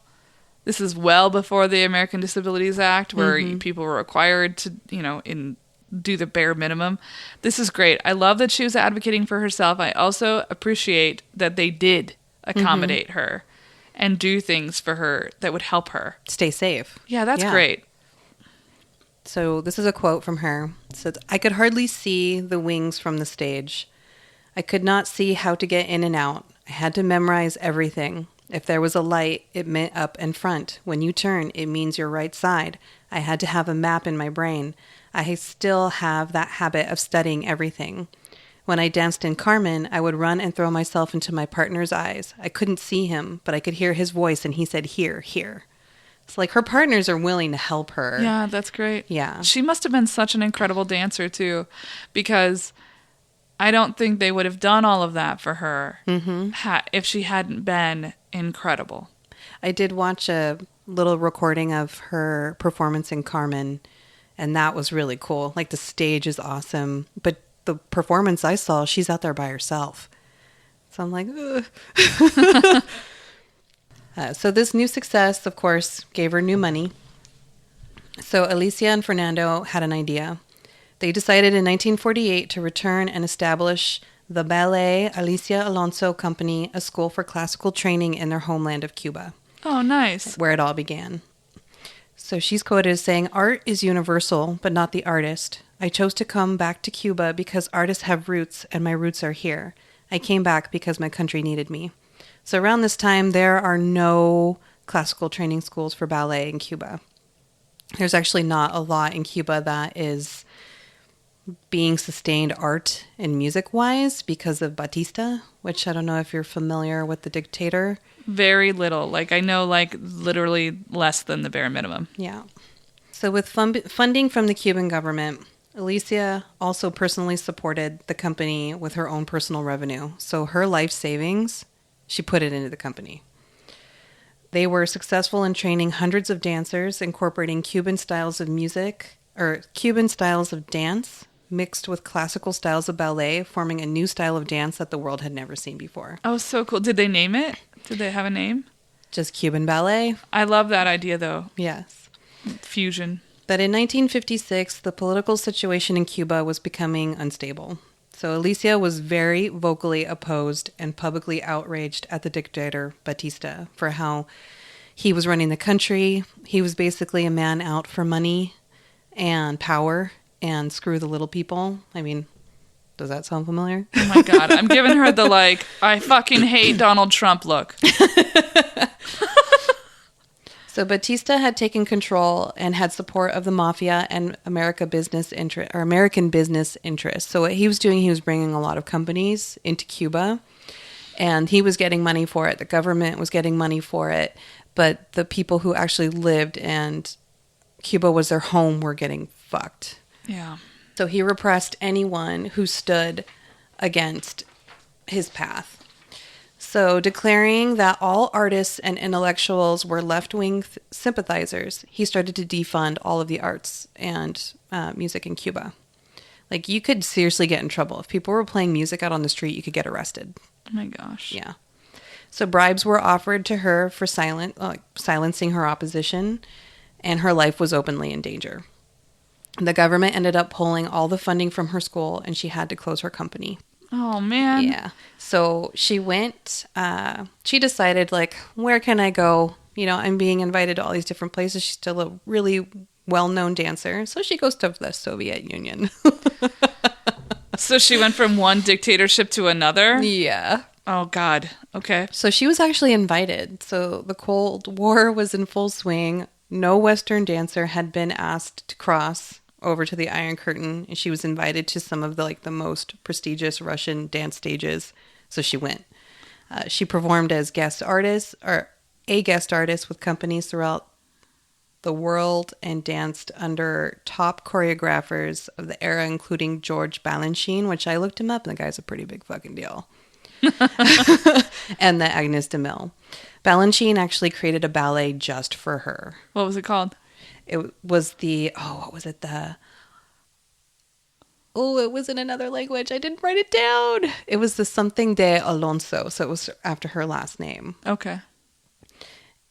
[SPEAKER 1] This is well before the American Disabilities Act, where people were required to, do the bare minimum. This is great. I love that she was advocating for herself. I also appreciate that they did accommodate her and do things for her that would help her.
[SPEAKER 2] Stay safe.
[SPEAKER 1] Yeah, that's great.
[SPEAKER 2] So this is a quote from her. It says, "I could hardly see the wings from the stage. I could not see how to get in and out. I had to memorize everything. If there was a light, it meant up and front. When you turn, it means your right side. I had to have a map in my brain. I still have that habit of studying everything. When I danced in Carmen, I would run and throw myself into my partner's eyes. I couldn't see him, but I could hear his voice, and he said, 'Here, here.'" It's like her partners are willing to help her.
[SPEAKER 1] Yeah, that's great.
[SPEAKER 2] Yeah.
[SPEAKER 1] She must have been such an incredible dancer, too, because I don't think they would have done all of that for her if she hadn't been incredible.
[SPEAKER 2] I did watch a little recording of her performance in Carmen, and that was really cool. Like, the stage is awesome, but the performance I saw, she's out there by herself. So I'm like, ugh. So this new success, of course, gave her new money. So Alicia and Fernando had an idea. They decided in 1948 to return and establish the Ballet Alicia Alonso Company, a school for classical training in their homeland of Cuba.
[SPEAKER 1] Oh, nice.
[SPEAKER 2] Where it all began. So she's quoted as saying, "Art is universal, but not the artist. I chose to come back to Cuba because artists have roots, and my roots are here. I came back because my country needed me." So around this time, there are no classical training schools for ballet in Cuba. There's actually not a lot in Cuba that is being sustained art and music-wise because of Batista, which I don't know if you're familiar with the dictator.
[SPEAKER 1] Very little. Like, I know, literally less than the bare minimum.
[SPEAKER 2] Yeah. So with funding from the Cuban government, Alicia also personally supported the company with her own personal revenue. So her life savings, she put it into the company. They were successful in training hundreds of dancers, incorporating Cuban styles of music, or Cuban styles of dance, mixed with classical styles of ballet, forming a new style of dance that the world had never seen before.
[SPEAKER 1] Oh, so cool. Did they name it? Did they have a name?
[SPEAKER 2] Just Cuban ballet.
[SPEAKER 1] I love that idea, though.
[SPEAKER 2] Yes.
[SPEAKER 1] Fusion.
[SPEAKER 2] But in 1956, the political situation in Cuba was becoming unstable. So Alicia was very vocally opposed and publicly outraged at the dictator Batista for how he was running the country. He was basically a man out for money and power and screw the little people. I mean, does that sound familiar?
[SPEAKER 1] Oh my God. I'm giving her the I fucking hate Donald Trump look.
[SPEAKER 2] So Batista had taken control and had support of the mafia and American business interests. So what he was doing, he was bringing a lot of companies into Cuba, and he was getting money for it. The government was getting money for it, but the people who actually lived and Cuba was their home were getting fucked.
[SPEAKER 1] Yeah.
[SPEAKER 2] So he repressed anyone who stood against his path. So declaring that all artists and intellectuals were left-wing sympathizers, he started to defund all of the arts and music in Cuba. Like, you could seriously get in trouble. If people were playing music out on the street, you could get arrested.
[SPEAKER 1] Oh my gosh.
[SPEAKER 2] Yeah. So bribes were offered to her for silencing her opposition, and her life was openly in danger. The government ended up pulling all the funding from her school, and she had to close her company.
[SPEAKER 1] Oh, man.
[SPEAKER 2] Yeah. So she went, she decided, where can I go? I'm being invited to all these different places. She's still a really well-known dancer. So she goes to the Soviet Union.
[SPEAKER 1] So she went from one dictatorship to another?
[SPEAKER 2] Yeah.
[SPEAKER 1] Oh, God. Okay.
[SPEAKER 2] So she was actually invited. So the Cold War was in full swing. No Western dancer had been asked to cross over to the Iron Curtain, and she was invited to some of the most prestigious Russian dance stages. So she went. She performed as guest artist a guest artist with companies throughout the world and danced under top choreographers of the era, including George Balanchine, which I looked him up, and the guy's a pretty big fucking deal. And the Agnes de Mille. Balanchine actually created a ballet just for her.
[SPEAKER 1] What was it called?
[SPEAKER 2] It was what was it? It was in another language. I didn't write it down. It was the something de Alonso, so it was after her last name.
[SPEAKER 1] Okay.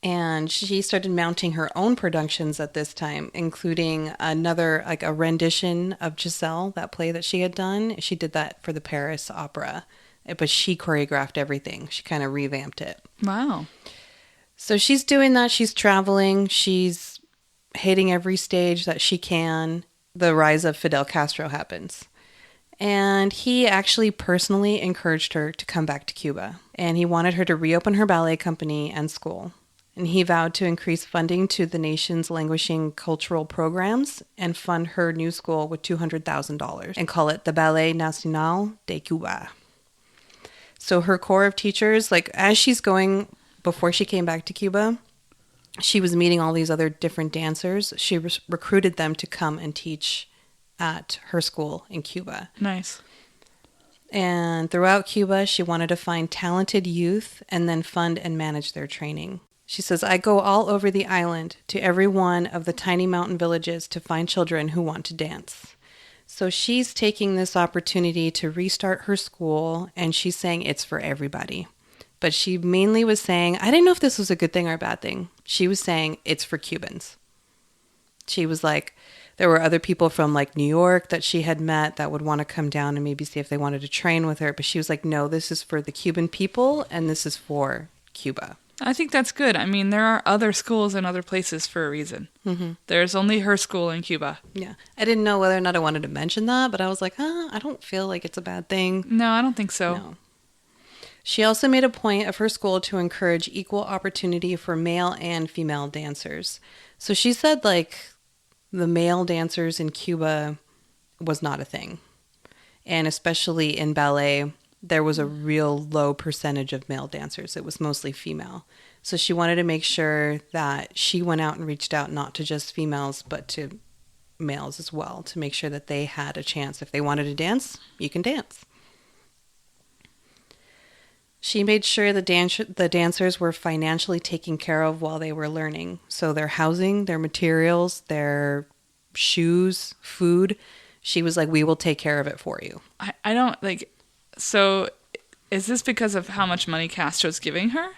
[SPEAKER 2] And she started mounting her own productions at this time, including another, like a rendition of Giselle, that play that she had done. She did that for the Paris Opera, but she choreographed everything. She kind of revamped it.
[SPEAKER 1] Wow.
[SPEAKER 2] So she's doing that. She's traveling. She's hitting every stage that she can. The rise of Fidel Castro happens. And he actually personally encouraged her to come back to Cuba. And he wanted her to reopen her ballet company and school. And he vowed to increase funding to the nation's languishing cultural programs and fund her new school with $200,000 and call it the Ballet Nacional de Cuba. So her core of teachers, like as she's going, before she came back to Cuba, she was meeting all these other different dancers. She recruited them to come and teach at her school in Cuba.
[SPEAKER 1] Nice.
[SPEAKER 2] And throughout Cuba, she wanted to find talented youth and then fund and manage their training. She says, I go all over the island to every one of the tiny mountain villages to find children who want to dance. So she's taking this opportunity to restart her school, and she's saying it's for everybody. But she mainly was saying, I didn't know if this was a good thing or a bad thing. She was saying it's for Cubans. She was like, there were other people from like New York that she had met that would want to come down and maybe see if they wanted to train with her. But she was like, no, this is for the Cuban people, and this is for Cuba.
[SPEAKER 1] I think that's good. I mean, there are other schools in other places for a reason. Mm-hmm. There's only her school in Cuba.
[SPEAKER 2] Yeah. I didn't know whether or not I wanted to mention that, but I was like, I don't feel like it's a bad thing.
[SPEAKER 1] No, I don't think so.
[SPEAKER 2] No. She also made a point of her school to encourage equal opportunity for male and female dancers. So she said, like, the male dancers in Cuba was not a thing. And especially in ballet, there was a real low percentage of male dancers. It was mostly female. So she wanted to make sure that she went out and reached out not to just females, but to males as well, to make sure that they had a chance. If they wanted to dance, you can dance. She made sure the dancers were financially taken care of while they were learning. So their housing, their materials, their shoes, food, she was like, we will take care of it for you.
[SPEAKER 1] I don't, like... So, is this because of how much money Castro's giving her?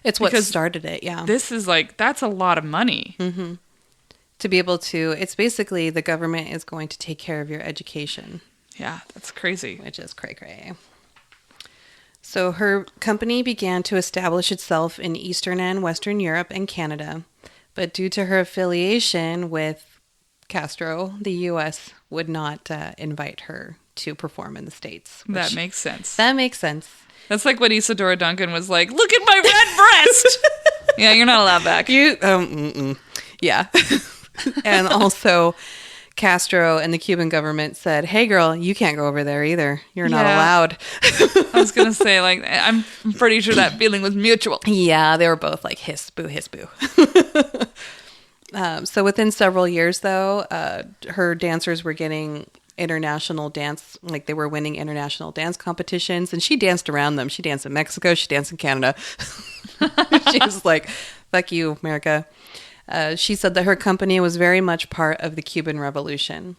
[SPEAKER 2] It's what started it, yeah.
[SPEAKER 1] This is like, that's a lot of money.
[SPEAKER 2] Mm-hmm. To be able to, it's basically the government is going to take care of your education.
[SPEAKER 1] Yeah, that's crazy.
[SPEAKER 2] Which is cray-cray. So her company began to establish itself in Eastern and Western Europe and Canada. But due to her affiliation with Castro, the U.S. would not invite her to perform in the States.
[SPEAKER 1] That makes sense.
[SPEAKER 2] That makes sense.
[SPEAKER 1] That's like what Isadora Duncan was like, look at my red breast! Yeah, you're not allowed back.
[SPEAKER 2] Yeah. And also, Castro and the Cuban government said, hey girl, you can't go over there either. You're not allowed.
[SPEAKER 1] I was going to say, like, I'm pretty sure that feeling was mutual.
[SPEAKER 2] Yeah, they were both like, hiss, boo, hiss, boo. So within several years, though, her dancers were getting international dance, like they were winning international dance competitions, and she danced around them. She danced in Mexico, she danced in Canada. She was like, fuck you, America. She said that her company was very much part of the Cuban Revolution.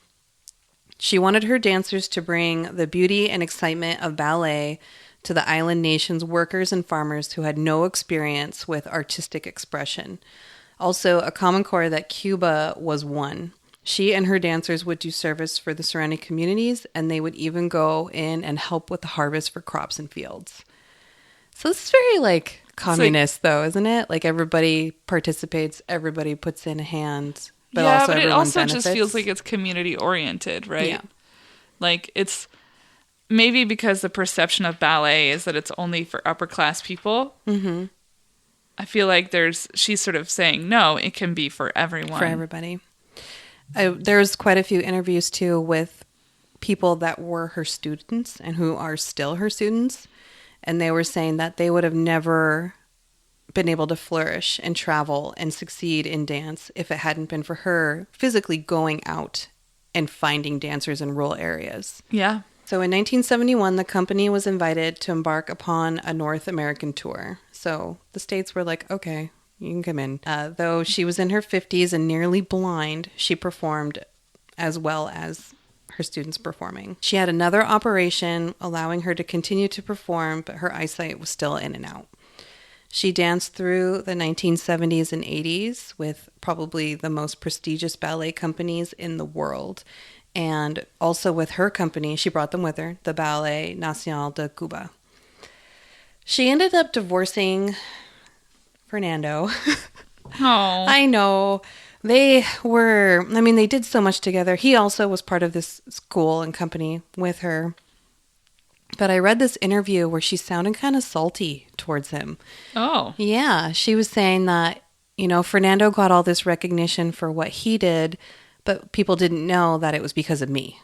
[SPEAKER 2] She wanted her dancers to bring the beauty and excitement of ballet to the island nation's workers and farmers who had no experience with artistic expression. Also, a common core that Cuba was one. She and her dancers would do service for the surrounding communities, and they would even go in and help with the harvest for crops and fields. So this is very, like, communist, though, isn't it? Like, everybody participates, everybody puts in a hand, but
[SPEAKER 1] yeah,
[SPEAKER 2] also
[SPEAKER 1] but it also benefits. Just feels like it's community-oriented, right?
[SPEAKER 2] Yeah.
[SPEAKER 1] Like, it's maybe because the perception of ballet is that it's only for upper-class people. Mm-hmm. I feel like she's sort of saying, no, it can be for everyone.
[SPEAKER 2] For everybody. There's quite a few interviews, too, with people that were her students and who are still her students. And they were saying that they would have never been able to flourish and travel and succeed in dance if it hadn't been for her physically going out and finding dancers in rural areas.
[SPEAKER 1] Yeah.
[SPEAKER 2] So in 1971, the company was invited to embark upon a North American tour. So the States were like, okay, you can come in. Though she was in her 50s and nearly blind, she performed as well as her students performing. She had another operation allowing her to continue to perform, but her eyesight was still in and out. She danced through the 1970s and 80s with probably the most prestigious ballet companies in the world. And also with her company, she brought them with her, the Ballet Nacional de Cuba. She ended up divorcing Fernando.
[SPEAKER 1] Oh.
[SPEAKER 2] I know. They did so much together. He also was part of this school and company with her. But I read this interview where she sounded kind of salty towards him.
[SPEAKER 1] Oh.
[SPEAKER 2] Yeah. She was saying that, Fernando got all this recognition for what he did, but people didn't know that it was because of me.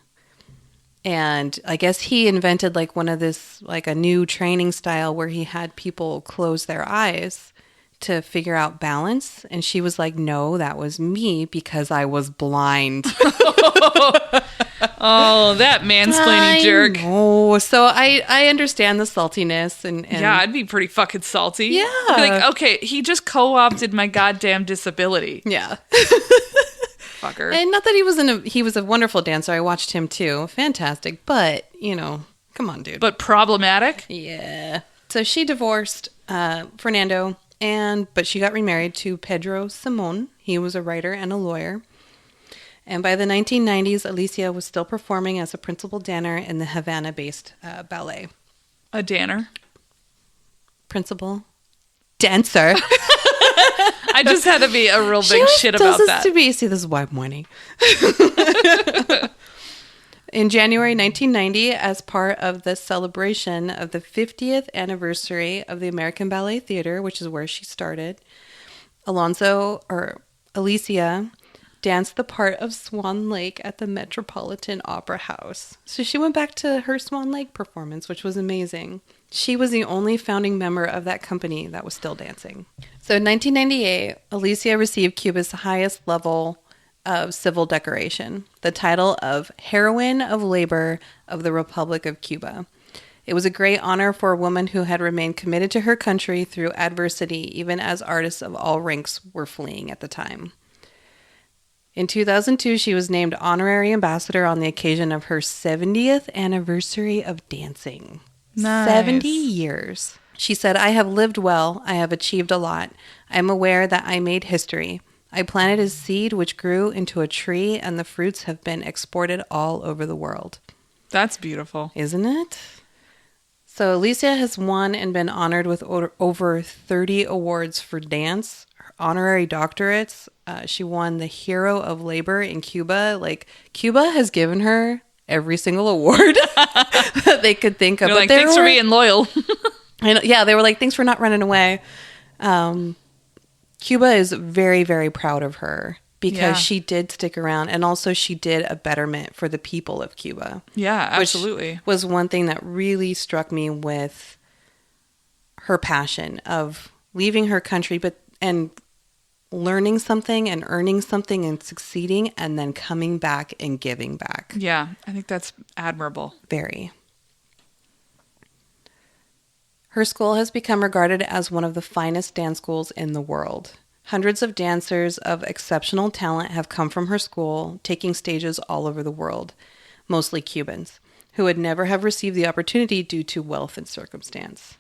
[SPEAKER 2] And I guess he invented a new training style where he had people close their eyes to figure out balance. And she was like, no, that was me because I was blind.
[SPEAKER 1] Oh, that mansplaining jerk.
[SPEAKER 2] Oh, so I understand the saltiness and
[SPEAKER 1] yeah, I'd be pretty fucking salty.
[SPEAKER 2] Yeah.
[SPEAKER 1] I'd be like, okay, he just co-opted my goddamn disability.
[SPEAKER 2] Yeah.
[SPEAKER 1] Fucker.
[SPEAKER 2] And not that he was a wonderful dancer. I watched him too. Fantastic. But, come on, dude.
[SPEAKER 1] But problematic?
[SPEAKER 2] Yeah. So she divorced Fernando, but she got remarried to Pedro Simon. He was a writer and a lawyer. And by the 1990s, Alicia was still performing as a principal dancer in the Havana-based ballet.
[SPEAKER 1] A dancer?
[SPEAKER 2] Principal dancer.
[SPEAKER 1] I just had to be a real big shit about that.
[SPEAKER 2] See, this is why I'm whining. In January 1990, as part of the celebration of the 50th anniversary of the American Ballet Theater, which is where she started, Alicia danced the part of Swan Lake at the Metropolitan Opera House. So she went back to her Swan Lake performance, which was amazing. She was the only founding member of that company that was still dancing. So in 1998, Alicia received Cuba's highest level of civil decoration, the title of Heroine of Labor of the Republic of Cuba. It was a great honor for a woman who had remained committed to her country through adversity, even as artists of all ranks were fleeing at the time. In 2002, she was named honorary ambassador on the occasion of her 70th anniversary of dancing.
[SPEAKER 1] Nice.
[SPEAKER 2] 70 years. She said, I have lived well. I have achieved a lot. I am aware that I made history. I planted a seed which grew into a tree, and the fruits have been exported all over the world.
[SPEAKER 1] That's beautiful.
[SPEAKER 2] Isn't it? So Alicia has won and been honored with over 30 awards for dance, honorary doctorates. She won the Hero of Labor in Cuba. Cuba has given her every single award that they could think of.
[SPEAKER 1] They're like, thanks for being loyal.
[SPEAKER 2] Yeah, they were like, thanks for not running away. Cuba is very, very proud of her because she did stick around, and also she did a betterment for the people of Cuba.
[SPEAKER 1] Yeah, absolutely.
[SPEAKER 2] Which was one thing that really struck me with her passion of leaving her country, and learning something and earning something and succeeding, and then coming back and giving back.
[SPEAKER 1] Yeah, I think that's admirable.
[SPEAKER 2] Very. Her school has become regarded as one of the finest dance schools in the world. Hundreds of dancers of exceptional talent have come from her school, taking stages all over the world, mostly Cubans, who would never have received the opportunity due to wealth and circumstance.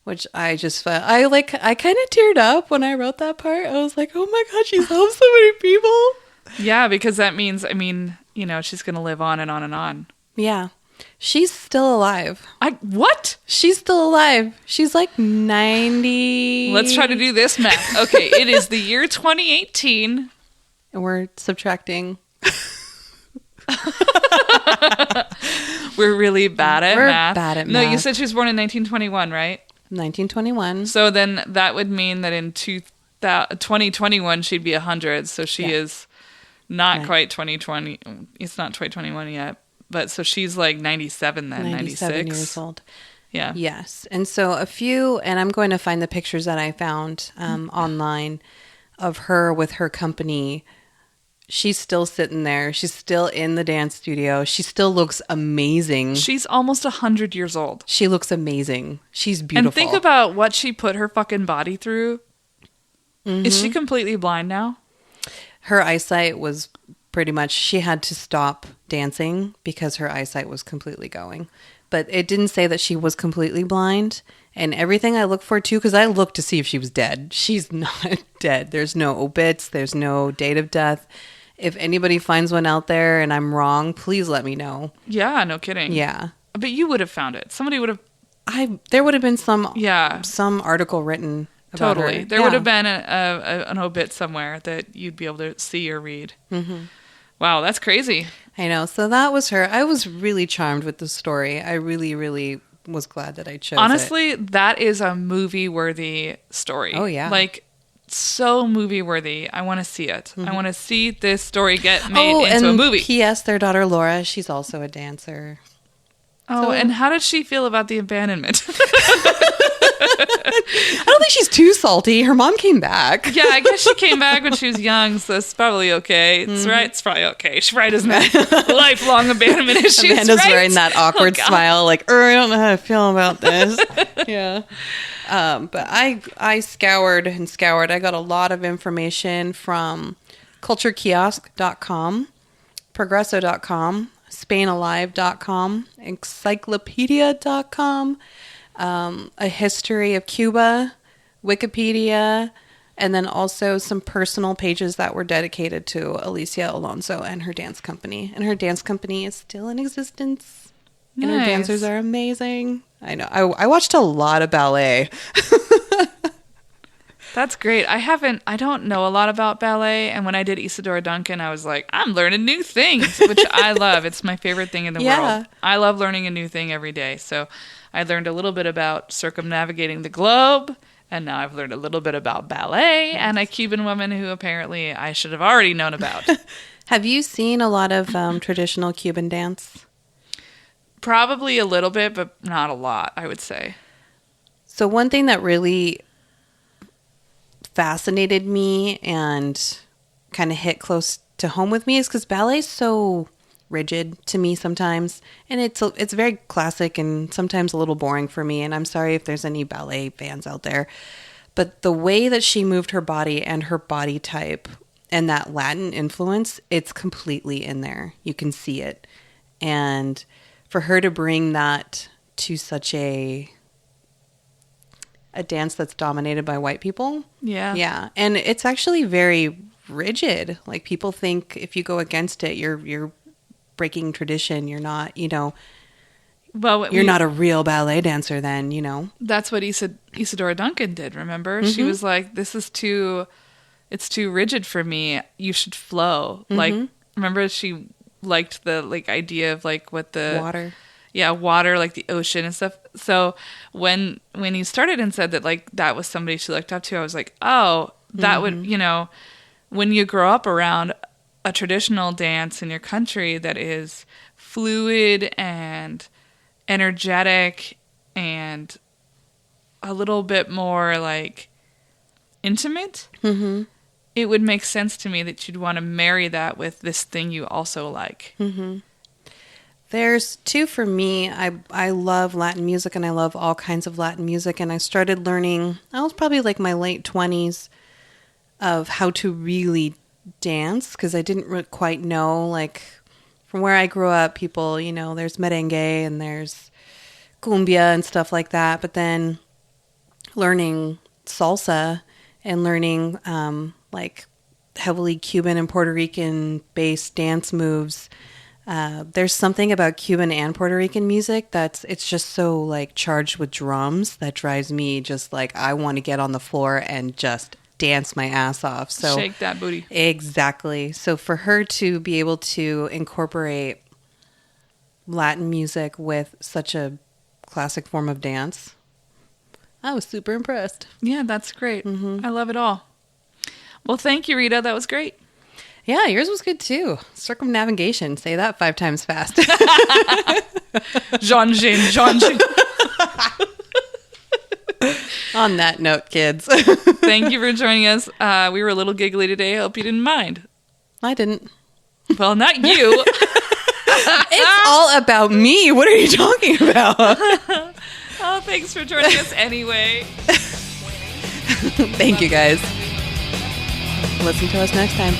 [SPEAKER 2] Which I just felt, I kind of teared up when I wrote that part. I was like, oh my God, she's helped so many people.
[SPEAKER 1] Yeah, because that means, she's going to live on and on and on.
[SPEAKER 2] Yeah. She's still alive.
[SPEAKER 1] What?
[SPEAKER 2] She's still alive. She's like 90.
[SPEAKER 1] Let's try to do this math. Okay, it is the year 2018.
[SPEAKER 2] And we're subtracting.
[SPEAKER 1] We're really bad at math.
[SPEAKER 2] Bad at math.
[SPEAKER 1] No, you said she was born in 1921, right?
[SPEAKER 2] 1921.
[SPEAKER 1] So then that would mean that in 2021 she'd be 100. So she is not quite 2020. It's not 2021 yet. But so she's like 97 then, 96
[SPEAKER 2] years old.
[SPEAKER 1] Yeah.
[SPEAKER 2] Yes. And so and I'm going to find the pictures that I found online of her with her company. She's still sitting there. She's still in the dance studio. She still looks amazing.
[SPEAKER 1] She's almost 100 years old.
[SPEAKER 2] She looks amazing. She's beautiful.
[SPEAKER 1] And think about what she put her fucking body through.
[SPEAKER 2] Mm-hmm.
[SPEAKER 1] Is she completely blind now?
[SPEAKER 2] Her eyesight was pretty much, she had to stop dancing because her eyesight was completely going. But it didn't say that she was completely blind. And everything I looked for, too, because I looked to see if she was dead. She's not dead. There's no obits. There's no date of death. If anybody finds one out there and I'm wrong, please let me know.
[SPEAKER 1] Yeah, no kidding.
[SPEAKER 2] Yeah.
[SPEAKER 1] But you would have found it. Somebody would have...
[SPEAKER 2] There would have been some article written about
[SPEAKER 1] totally.
[SPEAKER 2] her.
[SPEAKER 1] There would have been an obit somewhere that you'd be able to see or read.
[SPEAKER 2] Mm-hmm.
[SPEAKER 1] Wow, that's crazy.
[SPEAKER 2] I know. So that was her. I was really charmed with the story. I really, really was glad that I chose
[SPEAKER 1] Honestly, that is a movie-worthy story.
[SPEAKER 2] Oh, yeah.
[SPEAKER 1] Like, so movie-worthy. I want to see it. Mm-hmm. I want to see this story get made into a movie.
[SPEAKER 2] P.S. Their daughter, Laura, she's also a dancer.
[SPEAKER 1] Oh, and how did she feel about the abandonment?
[SPEAKER 2] I don't think she's too salty. Her mom came back.
[SPEAKER 1] Yeah, I guess she came back when she was young, so it's probably okay. It's right. It's probably okay. She probably doesn't have lifelong abandonment issues.
[SPEAKER 2] Amanda's
[SPEAKER 1] right?
[SPEAKER 2] wearing that awkward smile, like, I don't know how to feel about this. Yeah. But I scoured and scoured. I got a lot of information from culturekiosk.com, progresso.com, spainalive.com, encyclopedia.com, a history of Cuba, Wikipedia, and then also some personal pages that were dedicated to Alicia Alonso and her dance company. And her dance company is still in existence.
[SPEAKER 1] Nice.
[SPEAKER 2] And her dancers are amazing. I know. I watched a lot of ballet.
[SPEAKER 1] That's great. I don't know a lot about ballet. And when I did Isadora Duncan, I was like, I'm learning new things, which I love. It's my favorite thing in the world. I love learning a new thing every day. So I learned a little bit about circumnavigating the globe. And now I've learned a little bit about ballet and a Cuban woman who apparently I should have already known about.
[SPEAKER 2] Have you seen a lot of traditional Cuban dance?
[SPEAKER 1] Probably a little bit, but not a lot, I would say.
[SPEAKER 2] So one thing that really fascinated me and kind of hit close to home with me is because ballet is so rigid to me sometimes, and it's very classic and sometimes a little boring for me, and I'm sorry if there's any ballet fans out there, but the way that she moved her body and her body type and that Latin influence, it's completely in there. You can see it. And for her to bring that to such a dance that's dominated by white people. Yeah. And it's actually very rigid. Like, people think if you go against it, you're breaking tradition. You're not, well, you're not a real ballet dancer then,
[SPEAKER 1] That's what Isadora Duncan did, remember? Mm-hmm. She was like, it's too rigid for me. You should flow. Mm-hmm. Like, remember she liked the idea of what the
[SPEAKER 2] water.
[SPEAKER 1] Yeah, water, like the ocean and stuff. So when you started and said that that was somebody she looked up to, I was like, oh, that would, when you grow up around a traditional dance in your country that is fluid and energetic and a little bit more intimate, it would make sense to me that you'd want to marry that with this thing you also like.
[SPEAKER 2] Mm-hmm. There's two for me. I love Latin music, and I love all kinds of Latin music. And I started learning, I was probably my late 20s, of how to really dance, because I didn't quite know, from where I grew up, people, there's merengue and there's cumbia and stuff like that. But then learning salsa and learning heavily Cuban and Puerto Rican based dance moves. There's something about Cuban and Puerto Rican music it's just so charged with drums that drives me just I want to get on the floor and just dance my ass off. So
[SPEAKER 1] shake that booty.
[SPEAKER 2] Exactly. So for her to be able to incorporate Latin music with such a classic form of dance, I was super impressed.
[SPEAKER 1] Yeah, that's great. Mm-hmm. I love it all. Well, thank you, Rita. That was great.
[SPEAKER 2] Yeah, yours was good too. Circumnavigation. Say that 5 times fast.
[SPEAKER 1] Jeanne.
[SPEAKER 2] On that note, kids.
[SPEAKER 1] Thank you for joining us. We were a little giggly today. I hope you didn't mind.
[SPEAKER 2] I didn't.
[SPEAKER 1] Well, not you.
[SPEAKER 2] It's all about me. What are you talking about?
[SPEAKER 1] Oh, thanks for joining us anyway.
[SPEAKER 2] Thank you, guys. Listen to us next time.